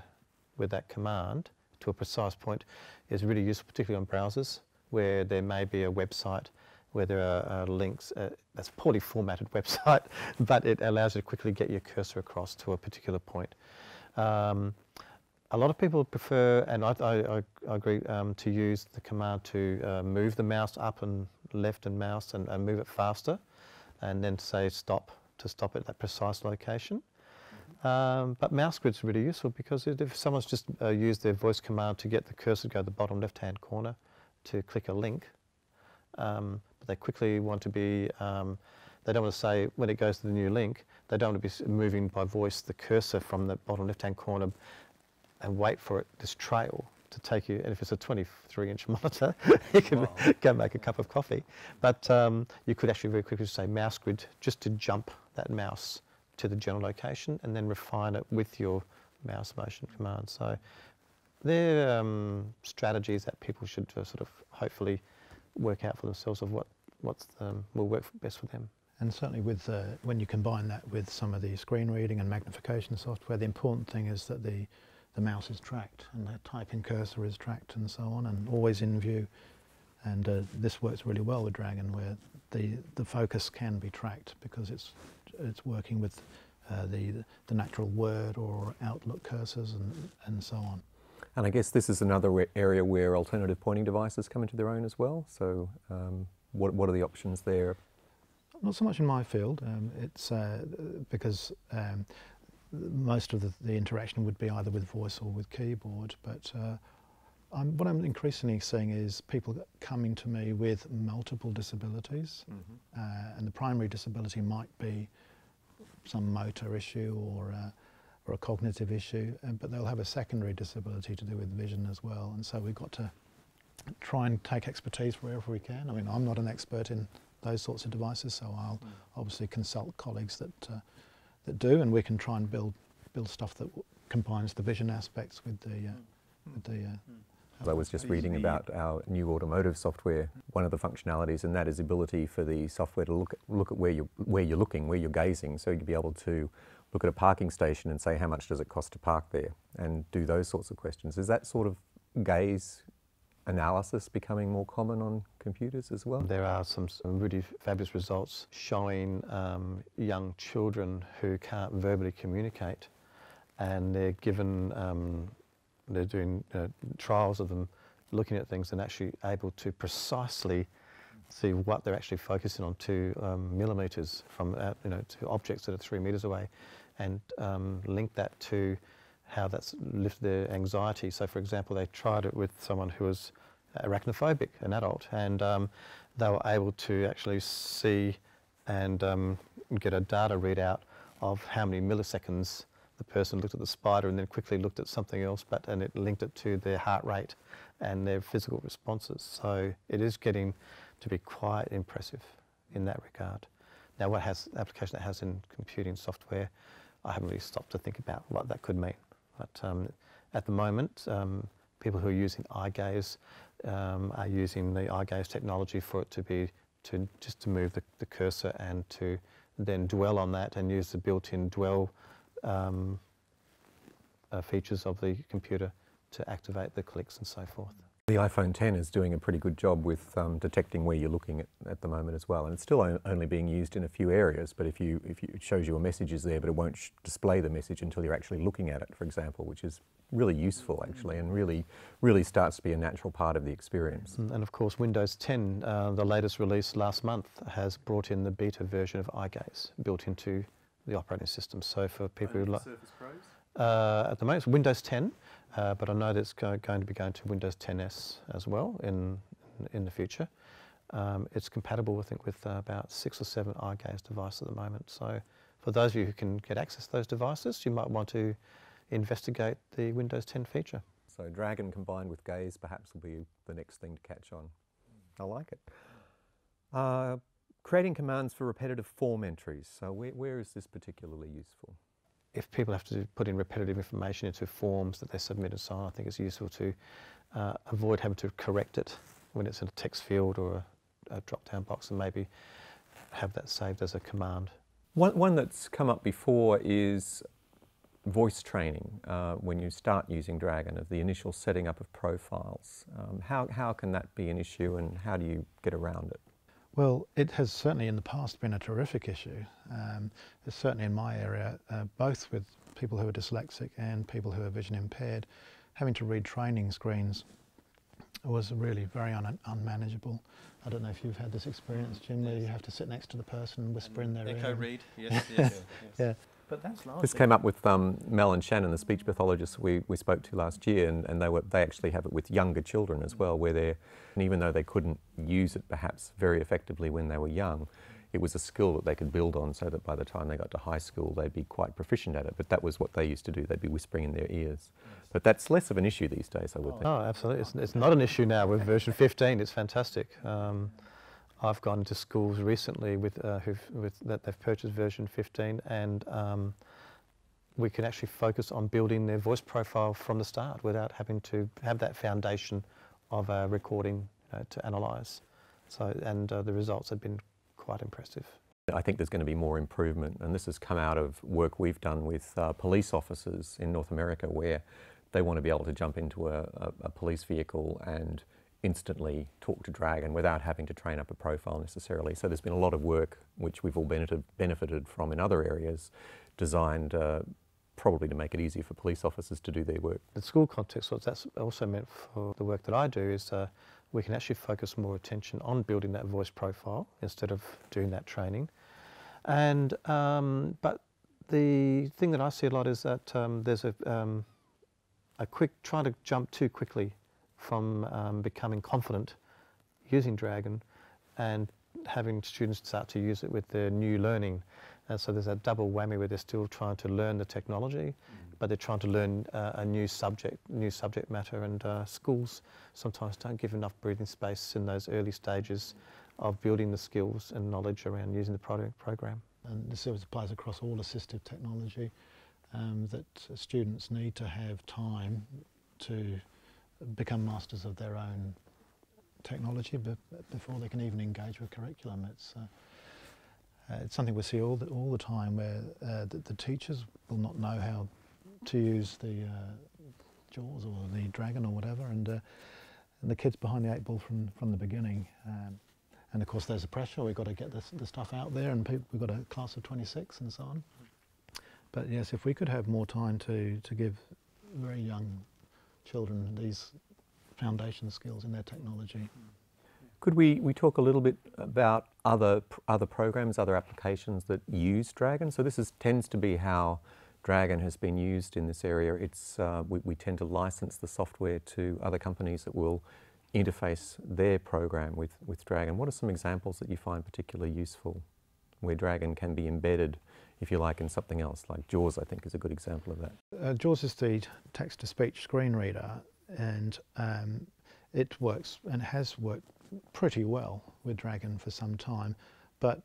with that command to a precise point is really useful, particularly on browsers where there may be a website where there are links, that's a poorly formatted website, but it allows you to quickly get your cursor across to a particular point. A lot of people prefer, and I agree, to use the command to move the mouse up and left and mouse and move it faster, and then say stop to stop at that precise location. But mouse grid's really useful because if someone's just used their voice command to get the cursor to go to the bottom left-hand corner to click a link, but they quickly want to be, they don't want to say when it goes to the new link, they don't want to be moving by voice the cursor from the bottom left-hand corner and wait for it, this trail to take you, and if it's a 23-inch monitor, you can go make a cup of coffee. But you could actually very quickly say mouse grid just to jump that mouse to the general location and then refine it with your mouse motion command. So they're strategies that people should sort of hopefully work out for themselves of what will work best for them. And certainly with when you combine that with some of the screen reading and magnification software, the important thing is that the mouse is tracked and the typing cursor is tracked and so on, and always in view. And this works really well with Dragon, where the focus can be tracked because it's working with the natural Word or Outlook cursors and so on. And I guess this is another area where alternative pointing devices come into their own as well. So what are the options there? Not so much in my field. It's because most of the interaction would be either with voice or with keyboard. But what I'm increasingly seeing is people coming to me with multiple disabilities, and the primary disability might be some motor issue or a cognitive issue, but they'll have a secondary disability to do with vision as well. And so we've got to try and take expertise wherever we can. I mean, I'm not an expert in those sorts of devices, so I'll obviously consult colleagues that do, and we can try and build stuff that combines the vision aspects with the I was just reading about our new automotive software. One of the functionalities, and that is the ability for the software to look at where you're looking, where you're gazing. So you'd be able to look at a parking station and say how much does it cost to park there, and do those sorts of questions. Is that sort of gaze analysis becoming more common on computers as well? There are some really fabulous results showing young children who can't verbally communicate, and they're given they're doing trials of them looking at things and actually able to precisely see what they're actually focusing on to millimeters from to objects that are 3 meters away, and link that to how that's lifted their anxiety. So, for example, they tried it with someone who was arachnophobic, an adult, and they were able to actually see and get a data readout of how many milliseconds the person looked at the spider and then quickly looked at something else, and it linked it to their heart rate and their physical responses. So it is getting to be quite impressive in that regard. Now, what application it has in computing software, I haven't really stopped to think about what that could mean. But at the moment, people who are using eye gaze are using the eye gaze technology for it to be just to move the cursor and to then dwell on that and use the built-in dwell features of the computer to activate the clicks and so forth. The iPhone X is doing a pretty good job with detecting where you're looking at the moment as well, and it's still only being used in a few areas. But if it shows you a message is there, but it won't display the message until you're actually looking at it, for example, which is really useful actually, and really starts to be a natural part of the experience. And of course, Windows 10, the latest release last month, has brought in the beta version of eye gaze built into the operating system. So for people who like Surface Pros? at the moment, it's Windows 10, but I know that it's going to be going to Windows 10s as well in the future. It's compatible, I think, with about 6 or 7 eye gaze devices at the moment. So for those of you who can get access to those devices, you might want to investigate the Windows 10 feature. So Dragon combined with gaze perhaps will be the next thing to catch on. I like it. Creating commands for repetitive form entries. So where is this particularly useful? If people have to put in repetitive information into forms that they submit and so on, I think it's useful to avoid having to correct it when it's in a text field or a drop-down box, and maybe have that saved as a command. One that's come up before is voice training when you start using Dragon, of the initial setting up of profiles. How can that be an issue, and how do you get around it? Well, it has certainly in the past been a terrific issue. It's certainly in my area, both with people who are dyslexic and people who are vision impaired. Having to read training screens was really very unmanageable. I don't know if you've had this experience, Jim, where you have to sit next to the person and whisper in their ear. Echo read, yes, yes. Yeah. But that's largely... This came up with Mel and Shannon, the speech pathologists we spoke to last year, and they actually have it with younger children as well, where and even though they couldn't use it perhaps very effectively when they were young, it was a skill that they could build on, so that by the time they got to high school they'd be quite proficient at it. But that was what they used to do, they'd be whispering in their ears. But that's less of an issue these days, I would think. Oh, absolutely. It's not an issue now with version 15, it's fantastic. I've gone into schools recently that they've purchased version 15, and we can actually focus on building their voice profile from the start without having to have that foundation of a recording to analyse. So, and the results have been quite impressive. I think there's going to be more improvement, and this has come out of work we've done with police officers in North America, where they want to be able to jump into a police vehicle and instantly talk to Dragon without having to train up a profile necessarily. So there's been a lot of work which we've all benefited from in other areas, designed probably to make it easier for police officers to do their work. In the school context, what that's also meant for the work that I do is we can actually focus more attention on building that voice profile instead of doing that training. And but the thing that I see a lot is that there's trying to jump too quickly from becoming confident using Dragon and having students start to use it with their new learning. And so there's a double whammy where they're still trying to learn the technology, but they're trying to learn a new subject matter, and schools sometimes don't give enough breathing space in those early stages of building the skills and knowledge around using the program. And this applies across all assistive technology, that students need to have time to become masters of their own technology before they can even engage with curriculum. It's something we see all the time, where the teachers will not know how to use the JAWS or the Dragon or whatever, and the kids behind the 8 ball from the beginning. And of course there's a pressure, we've got to get the stuff out there, and we've got a class of 26 and so on. But yes, if we could have more time to give very young children these foundation skills in their technology. Could we talk a little bit about other programs, other applications that use Dragon? So this tends to be how Dragon has been used in this area. It's, we tend to license the software to other companies that will interface their program with Dragon. What are some examples that you find particularly useful where Dragon can be embedded, if you like, in something else? Like JAWS, I think, is a good example of that. JAWS is the text-to-speech screen reader, and it works and has worked pretty well with Dragon for some time, but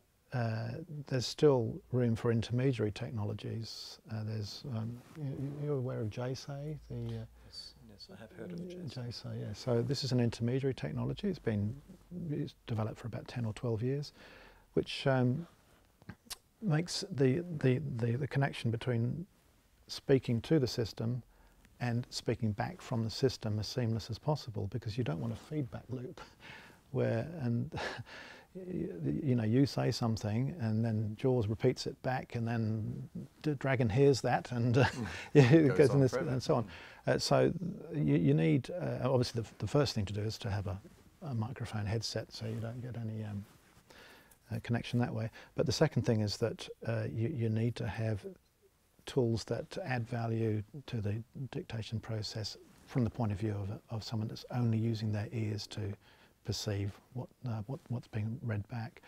there's still room for intermediary technologies. You're aware of JSA? Yes, I have heard of JSA, yeah. So this is an intermediary technology. It's developed for about 10 or 12 years, which makes the connection between speaking to the system and speaking back from the system as seamless as possible, because you don't want a feedback loop where you say something and then JAWS repeats it back, and then Dragon hears that and it goes in this, and so on. So you need, obviously the first thing to do is to have a microphone headset so you don't get any connection that way. But the second thing is that you need to have tools that add value to the dictation process from the point of view of someone that's only using their ears to perceive what's being read back.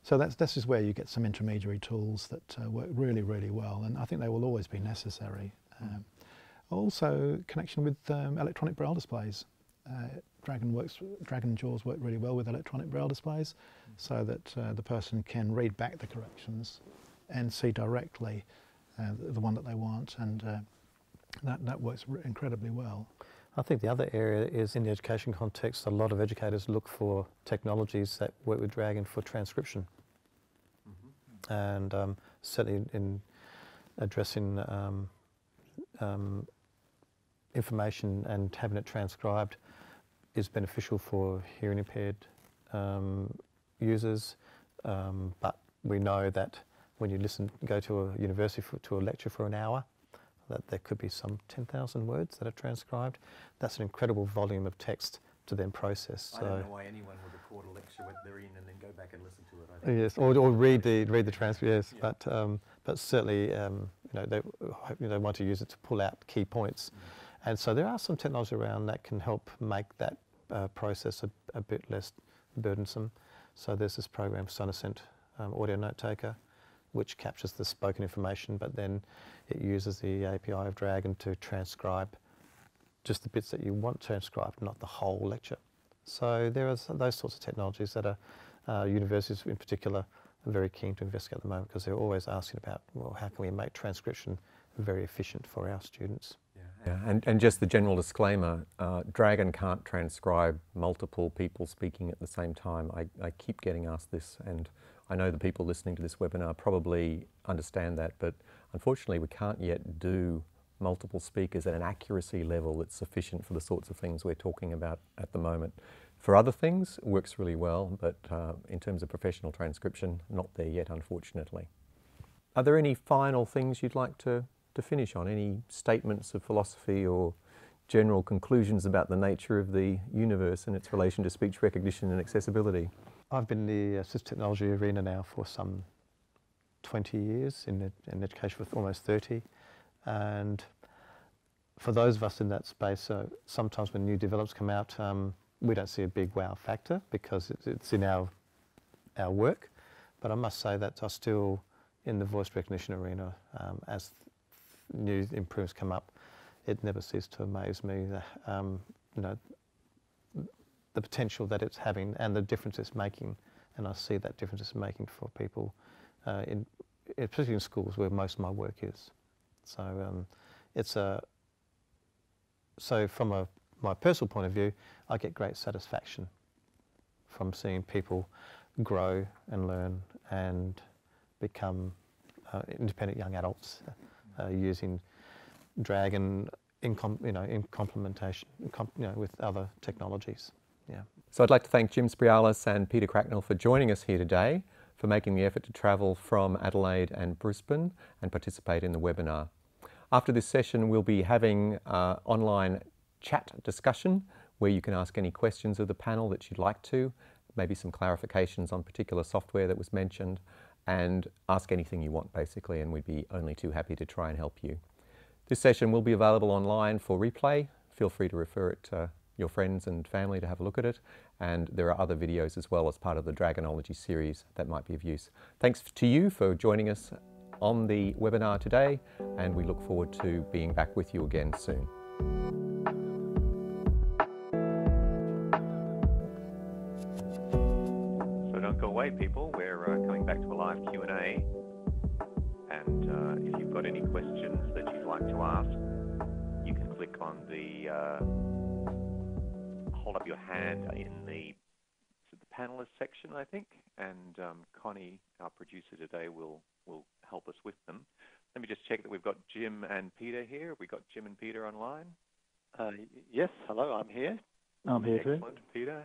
So this is where you get some intermediary tools that work really, really well, and I think they will always be necessary. Also, connection with electronic braille displays. Dragon and JAWS work really well with electronic braille displays, so that the person can read back the corrections and see directly the one that they want, and that works incredibly well. I think the other area is, in the education context, a lot of educators look for technologies that work with Dragon for transcription. And certainly in addressing information and having it transcribed is beneficial for hearing impaired users, but we know that when you go to a university to a lecture for an hour, that there could be some 10,000 words that are transcribed. That's an incredible volume of text to then process. I don't know why anyone would record a lecture when they're in and then go back and listen to it. I think. Yes, or read the transcript. Yes, yeah. But certainly they want to use it to pull out key points, and so there are some technology around that can help make that process a bit less burdensome. So there's this program, Sonoscent Audio Note Taker, which captures the spoken information, but then it uses the API of Dragon to transcribe just the bits that you want transcribed, not the whole lecture. So there are those sorts of technologies that universities in particular are very keen to investigate at the moment, because they're always asking about, well, how can we make transcription very efficient for our students? Yeah, and just the general disclaimer, Dragon can't transcribe multiple people speaking at the same time. I keep getting asked this, and I know the people listening to this webinar probably understand that, but unfortunately we can't yet do multiple speakers at an accuracy level that's sufficient for the sorts of things we're talking about at the moment. For other things, it works really well, but in terms of professional transcription, not there yet, unfortunately. Are there any final things you'd like to finish on? Any statements of philosophy or general conclusions about the nature of the universe and its relation to speech recognition and accessibility? I've been in the assistive technology arena now for some 20 years, in education for almost 30. And for those of us in that space, sometimes when new develops come out, we don't see a big wow factor because it's in our work. But I must say that I still, in the voice recognition arena, as new improvements come up, it never ceases to amaze me the potential that it's having and the difference it's making. And I see that difference it's making for people, particularly in schools where most of my work is. So so from my personal point of view, I get great satisfaction from seeing people grow and learn and become independent young adults using Dragon in complementation with other technologies. Yeah. So I'd like to thank Jim Sprialis and Peter Cracknell for joining us here today, for making the effort to travel from Adelaide and Brisbane and participate in the webinar. After this session, we'll be having online chat discussion where you can ask any questions of the panel that you'd like to, maybe some clarifications on particular software that was mentioned, and ask anything you want basically, and we'd be only too happy to try and help you. This session will be available online for replay. Feel free to refer it to your friends and family to have a look at it, and there are other videos as well as part of the Dragonology series that might be of use. Thanks to you for joining us on the webinar today, and we look forward to being back with you again soon. So don't go away, people. We're coming back to a live Q&A, and if you've got any questions that you'd like to ask, you can click on the hold up your hand in the panelist section, I think, and Connie, our producer today, will help us with them. Let me just check that we've got Jim and Peter here. Have we got Jim and Peter online? Yes, hello, I'm here. I'm here too. Excellent, Peter.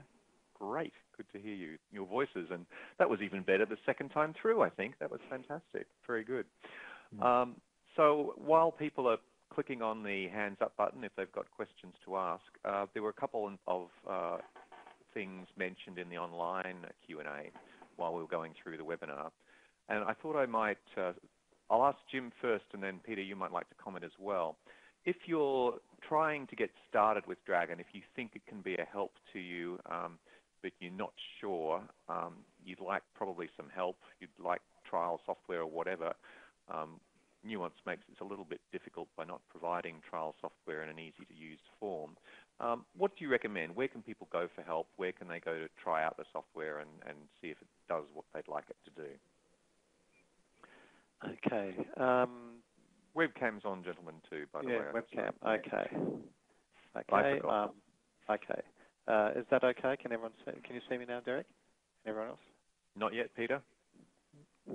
Great, good to hear your voices, and that was even better the second time through, I think. That was fantastic, very good. So while people are clicking on the hands up button if they've got questions to ask, there were a couple of things mentioned in the online Q&A while we were going through the webinar. And I thought I might, I'll ask Jim first, and then Peter, you might like to comment as well. If you're trying to get started with Dragon, if you think it can be a help to you, but you're not sure, you'd like probably some help, you'd like trial software or whatever, Nuance makes it a little bit difficult by not providing trial software in an easy-to-use form. What do you recommend? Where can people go for help? Where can they go to try out the software and see if it does what they'd like it to do? Okay. Webcam's on, gentlemen, too, by the way. Yeah, webcam. Okay. I forgot. Okay. Is that okay? Can everyone see? Can you see me now, Derek? Everyone else? Not yet, Peter.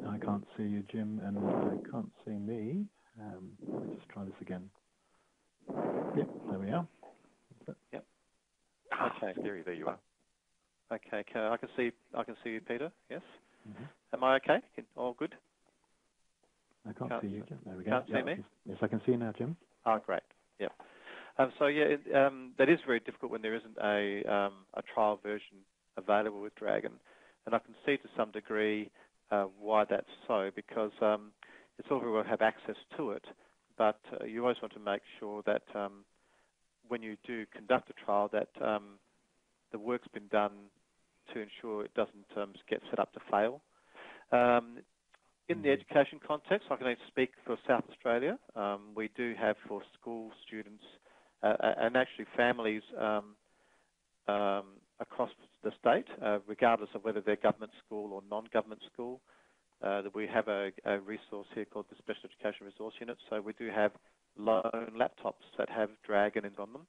I can't see you, Jim, and I can't see me. Let's just try this again. Yep, there we are. Yep. Okay. Scary, there you are. Okay. I can see you, Peter. Yes. Mm-hmm. Am I okay? All good? I can't see you, Jim. There we go. Can't see me? Yes, I can see you now, Jim. Oh, great. Yep. So yeah, that is very difficult when there isn't a trial version available with Dragon, and I can see to some degree why that's so, because it's all very well to have access to it, but you always want to make sure that when you do conduct a trial that the work's been done to ensure it doesn't get set up to fail. In the education context, I can only speak for South Australia. We do have for school students and actually families across the state, regardless of whether they're government school or non-government school, that we have a resource here called the Special Education Resource Unit. So we do have loan laptops that have Dragon on them.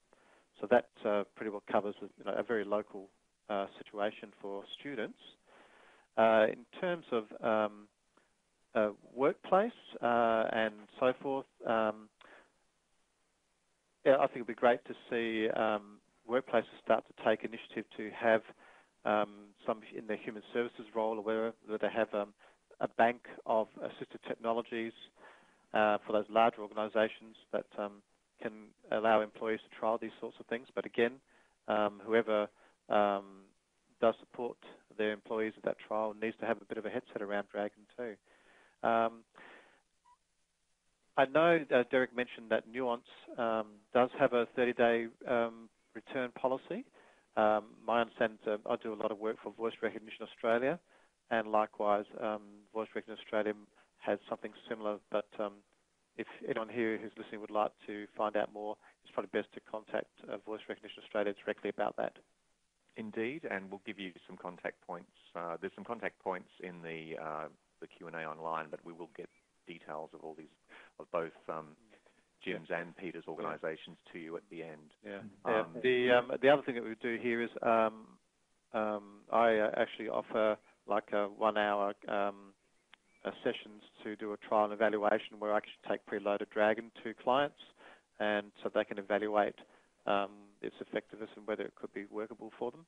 So that pretty well covers a very local situation for students. In terms of workplace and so forth, yeah, I think it'd be great to see workplaces start to take initiative to have some in their human services role or wherever, that they have a bank of assistive technologies for those larger organisations that can allow employees to trial these sorts of things. But again, whoever does support their employees at that trial needs to have a bit of a headset around Dragon too. I know Derek mentioned that Nuance does have a 30-day return policy. My understanding is I do a lot of work for Voice Recognition Australia, and likewise Voice Recognition Australia has something similar, but if anyone here who's listening would like to find out more, it's probably best to contact Voice Recognition Australia directly about that. Indeed, and we'll give you some contact points. There's some contact points in the Q&A online, but we will get details of all these, of both Jim's and Peter's organisations to you at the end. Yeah. The other thing that we do here is I actually offer like a 1 hour sessions to do a trial and evaluation where I actually take preloaded Dragon to clients, and so they can evaluate its effectiveness and whether it could be workable for them.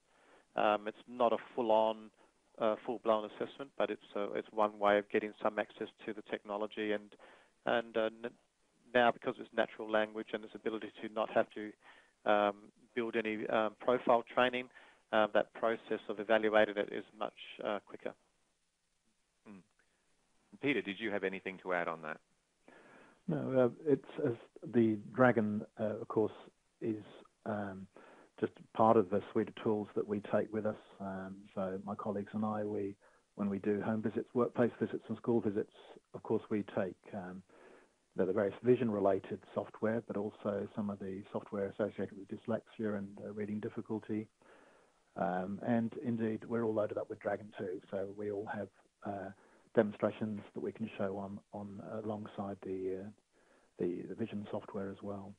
It's not a full-blown assessment, but it's one way of getting some access to the technology, and now because it's natural language and its ability to not have to build any profile training, that process of evaluating it is much quicker. Peter, did you have anything to add on that? No, it's as the Dragon, of course, is just part of the suite of tools that we take with us. So my colleagues and I, when we do home visits, workplace visits and school visits, of course we take the various vision-related software, but also some of the software associated with dyslexia and reading difficulty. And indeed, we're all loaded up with Dragon too, so we all have demonstrations that we can show on alongside the vision software as well.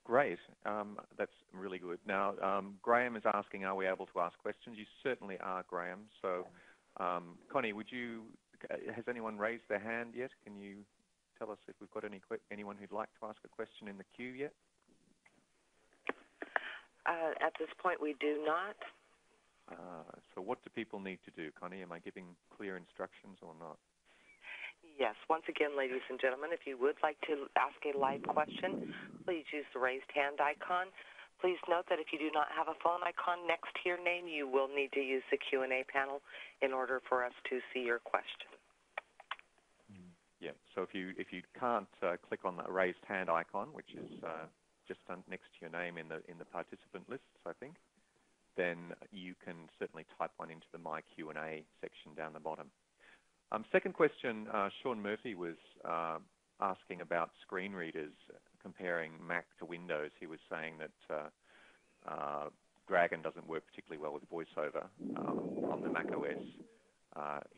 Great. That's really good. Now, Graham is asking, are we able to ask questions? You certainly are, Graham. So, Connie, has anyone raised their hand yet? Can you tell us if we've got anyone who'd like to ask a question in the queue yet? At this point, we do not. So what do people need to do, Connie? Am I giving clear instructions or not? Yes. Once again, ladies and gentlemen, if you would like to ask a live question, please use the raised hand icon. Please note that if you do not have a phone icon next to your name, you will need to use the Q&A panel in order for us to see your question. Yeah. So if you can't click on that raised hand icon, which is just next to your name in the participant lists, I think, then you can certainly type one into the My Q&A section down the bottom. Second question, Sean Murphy was asking about screen readers, comparing Mac to Windows. He was saying that Dragon doesn't work particularly well with VoiceOver on the Mac OS.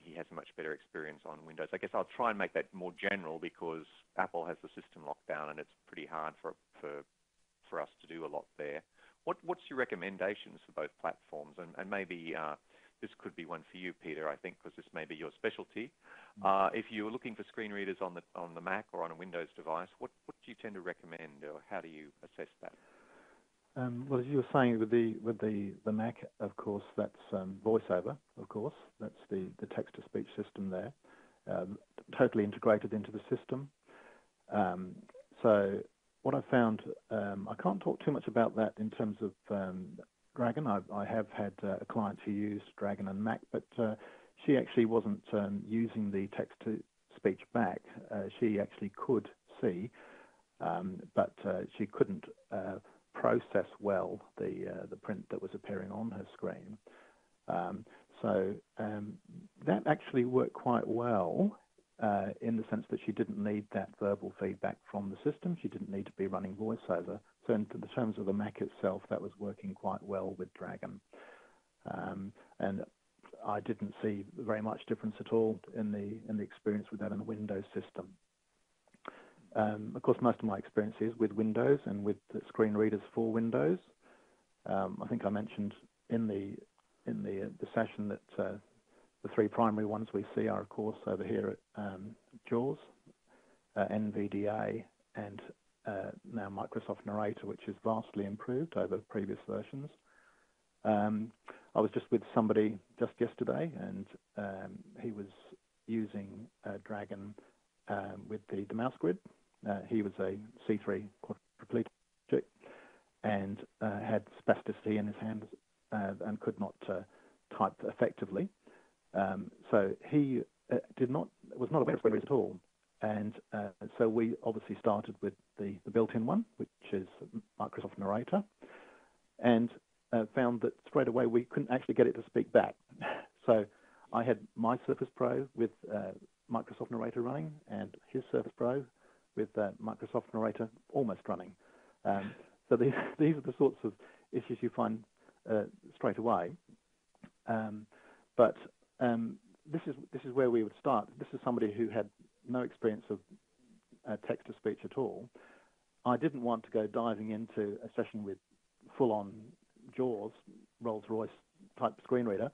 He has a much better experience on Windows. I guess I'll try and make that more general because Apple has the system locked down and it's pretty hard for us to do a lot there. What's your recommendations for both platforms? And maybe this could be one for you, Peter, I think, because this may be your specialty. If you're looking for screen readers on the Mac or on a Windows device, what do you tend to recommend, or how do you assess that? Well, as you were saying, with the Mac, of course, that's VoiceOver. Of course, that's the text-to-speech system there, totally integrated into the system. So what I found, I can't talk too much about that in terms of Dragon. I have had a client who used Dragon and Mac, but she actually wasn't using the text-to-speech back. She actually could see, but she couldn't process well the print that was appearing on her screen. So that actually worked quite well in the sense that she didn't need that verbal feedback from the system. She didn't need to be running VoiceOver. So in terms of the Mac itself, that was working quite well with Dragon. And I didn't see very much difference at all in the experience with that in the Windows system. Of course, most of my experience is with Windows and with the screen readers for Windows. I think I mentioned in the session that the three primary ones we see are, of course, over here at JAWS, NVDA, and now Microsoft Narrator, which is vastly improved over previous versions. I was just with somebody just yesterday, and he was using Dragon with the Mousekewitz. He was a C3 quadriplegic and had spasticity in his hands and could not type effectively. So he was not aware of it at all. And so we obviously started with the built-in one, which is Microsoft Narrator, and found that straight away we couldn't actually get it to speak back. So I had my Surface Pro with Microsoft Narrator running and his Surface Pro with Microsoft Narrator almost running. So these are the sorts of issues you find straight away. But this is where we would start. This is somebody who had no experience of text-to-speech at all. I didn't want to go diving into a session with full-on JAWS, Rolls-Royce type screen reader.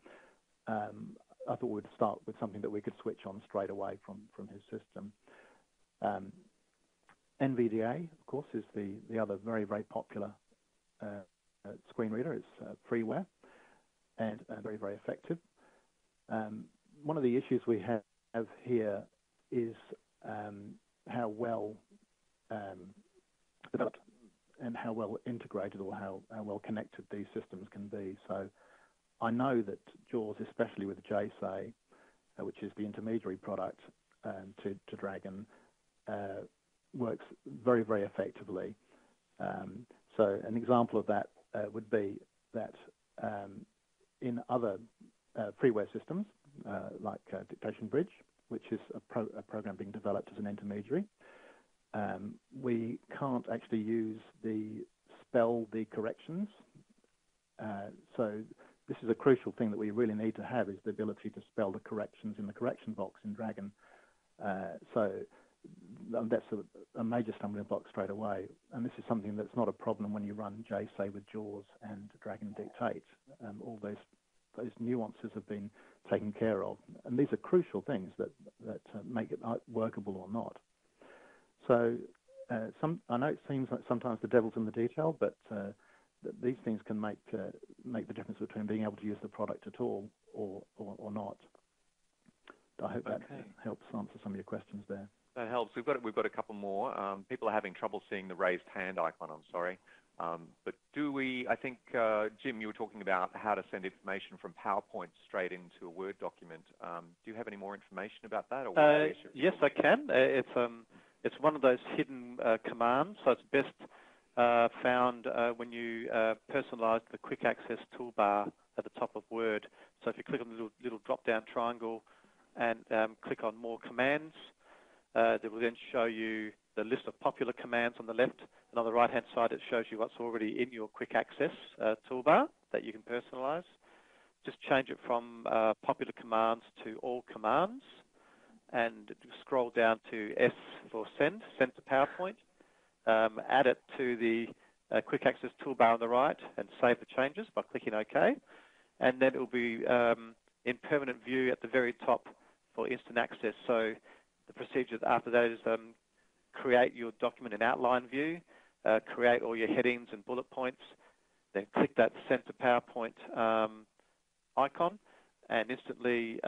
I thought we'd start with something that we could switch on straight away from his system. NVDA, of course, is the other very, very popular screen reader. It's freeware and very, very effective. One of the issues we have here is how well developed and how well integrated or how well connected these systems can be. So I know that JAWS, especially with JSA, which is the intermediary product to Dragon, works very, very effectively. So an example of that would be that in other freeware systems, like Dictation Bridge, which is a program being developed as an intermediary, we can't actually use spell the corrections. So this is a crucial thing that we really need to have, is the ability to spell the corrections in the correction box in Dragon. So that's a major stumbling block straight away. And this is something that's not a problem when you run JSay with JAWS and Dragon Dictate. All those nuances have been taken care of. And these are crucial things that make it workable or not. So I know it seems like sometimes the devil's in the detail, but these things can make the difference between being able to use the product at all or not. I hope that helps answer some of your questions there. That helps. We've got a couple more. People are having trouble seeing the raised hand icon. I'm sorry, but I think Jim, you were talking about how to send information from PowerPoint straight into a Word document. Do you have any more information about that? Or yes, I can. It's one of those hidden commands, so it's best found when you personalize the quick access toolbar at the top of Word. So if you click on the little drop-down triangle and click on More Commands, it will then show you the list of popular commands on the left, and on the right-hand side it shows you what's already in your quick access toolbar that you can personalize. Just change it from popular commands to all commands, and scroll down to S for send to PowerPoint. Add it to the quick access toolbar on the right and save the changes by clicking OK. And then it will be in permanent view at the very top for instant access. So the procedure after that is create your document in outline view, create all your headings and bullet points, then click that Send to PowerPoint icon, and instantly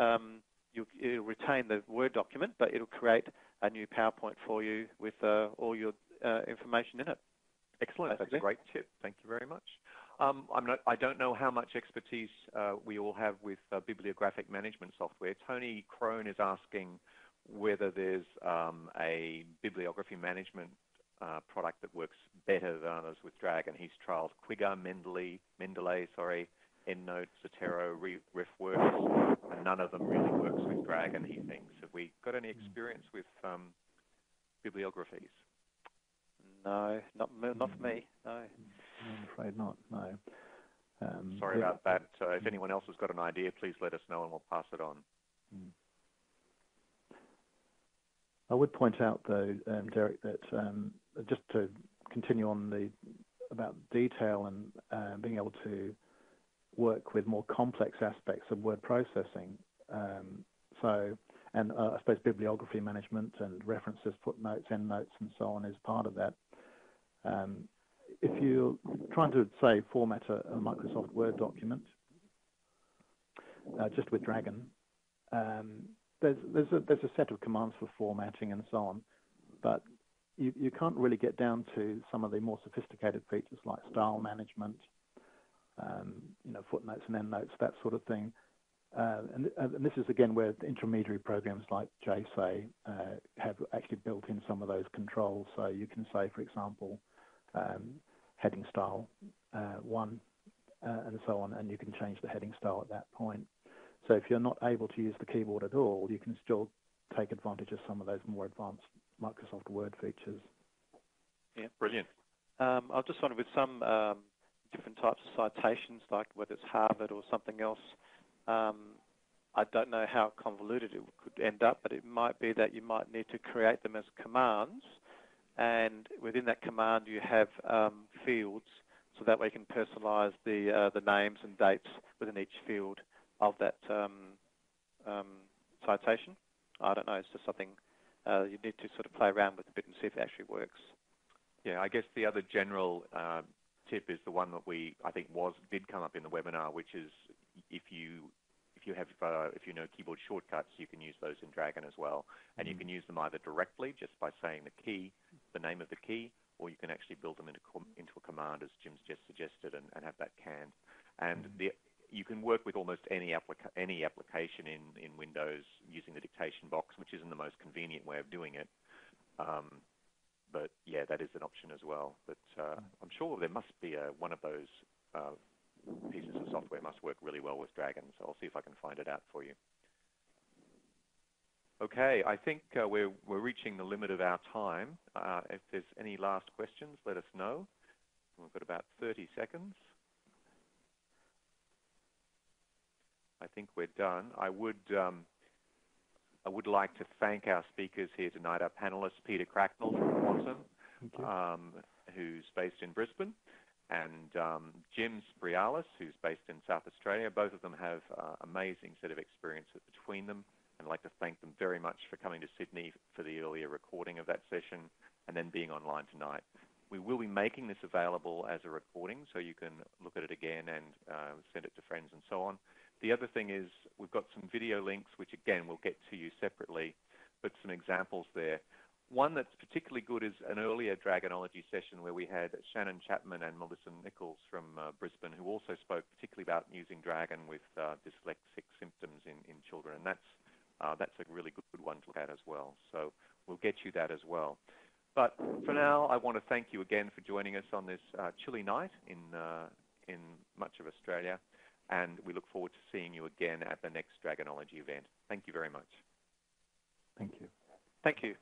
it'll retain the Word document, but it'll create a new PowerPoint for you with all your information in it. Excellent. That's a great tip. Thank you very much. I don't know how much expertise we all have with bibliographic management software. Tony Crone is asking whether there's a bibliography management product that works better than others with Dragon. He's trialed Quigger, Mendeley, EndNote, Zotero, RefWorks, and none of them really works with Dragon, he thinks. Have we got any experience with bibliographies? No, not for me, no. I'm afraid not, no. Sorry about that. If anyone else has got an idea, please let us know and we'll pass it on. I would point out, though, Derek, that just to continue on about detail and being able to work with more complex aspects of word processing. And I suppose bibliography management and references, footnotes, endnotes, and so on is part of that. If you're trying to, say, format a Microsoft Word document, just with Dragon, there's a set of commands for formatting and so on, but you can't really get down to some of the more sophisticated features like style management, footnotes and endnotes, that sort of thing. And this is again where intermediary programs like JSay have actually built in some of those controls. So you can say, for example, heading style 1 and so on, and you can change the heading style at that point. So if you're not able to use the keyboard at all, you can still take advantage of some of those more advanced Microsoft Word features. Yeah, brilliant. I just wondered with some different types of citations, like whether it's Harvard or something else, I don't know how convoluted it could end up, but it might be that you might need to create them as commands, and within that command you have fields, so that way you can personalize the names and dates within each field of that citation. I don't know, it's just something you need to sort of play around with a bit and see if it actually works. Yeah, I guess the other general tip is the one that I think did come up in the webinar, which is if you know keyboard shortcuts, you can use those in Dragon as well, and you can use them either directly just by saying the name of the key, or you can actually build them into a command, as Jim's just suggested, and have that canned. And you can work with almost any application in Windows using the dictation box, which isn't the most convenient way of doing it. But yeah, that is an option as well. But I'm sure there must be one of those pieces of software must work really well with Dragon, so I'll see if I can find it out for you. Okay, I think we're reaching the limit of our time. If there's any last questions, let us know. We've got about 30 seconds. I think we're done. I would like to thank our speakers here tonight, our panelists, Peter Cracknell from Quantum, who's based in Brisbane, and Jim Sprialis, who's based in South Australia. Both of them have amazing set of experience between them. And I'd like to thank them very much for coming to Sydney for the earlier recording of that session and then being online tonight. We will be making this available as a recording, so you can look at it again and send it to friends and so on. The other thing is we've got some video links, which again we'll get to you separately, but some examples there. One that's particularly good is an earlier Dragonology session where we had Shannon Chapman and Melissa Nichols from Brisbane, who also spoke particularly about using Dragon with dyslexic symptoms in children, and that's a really good one to look at as well. So we'll get you that as well. But for now, I want to thank you again for joining us on this chilly night in much of Australia, and we look forward to seeing you again at the next Dragonology event. Thank you very much. Thank you. Thank you.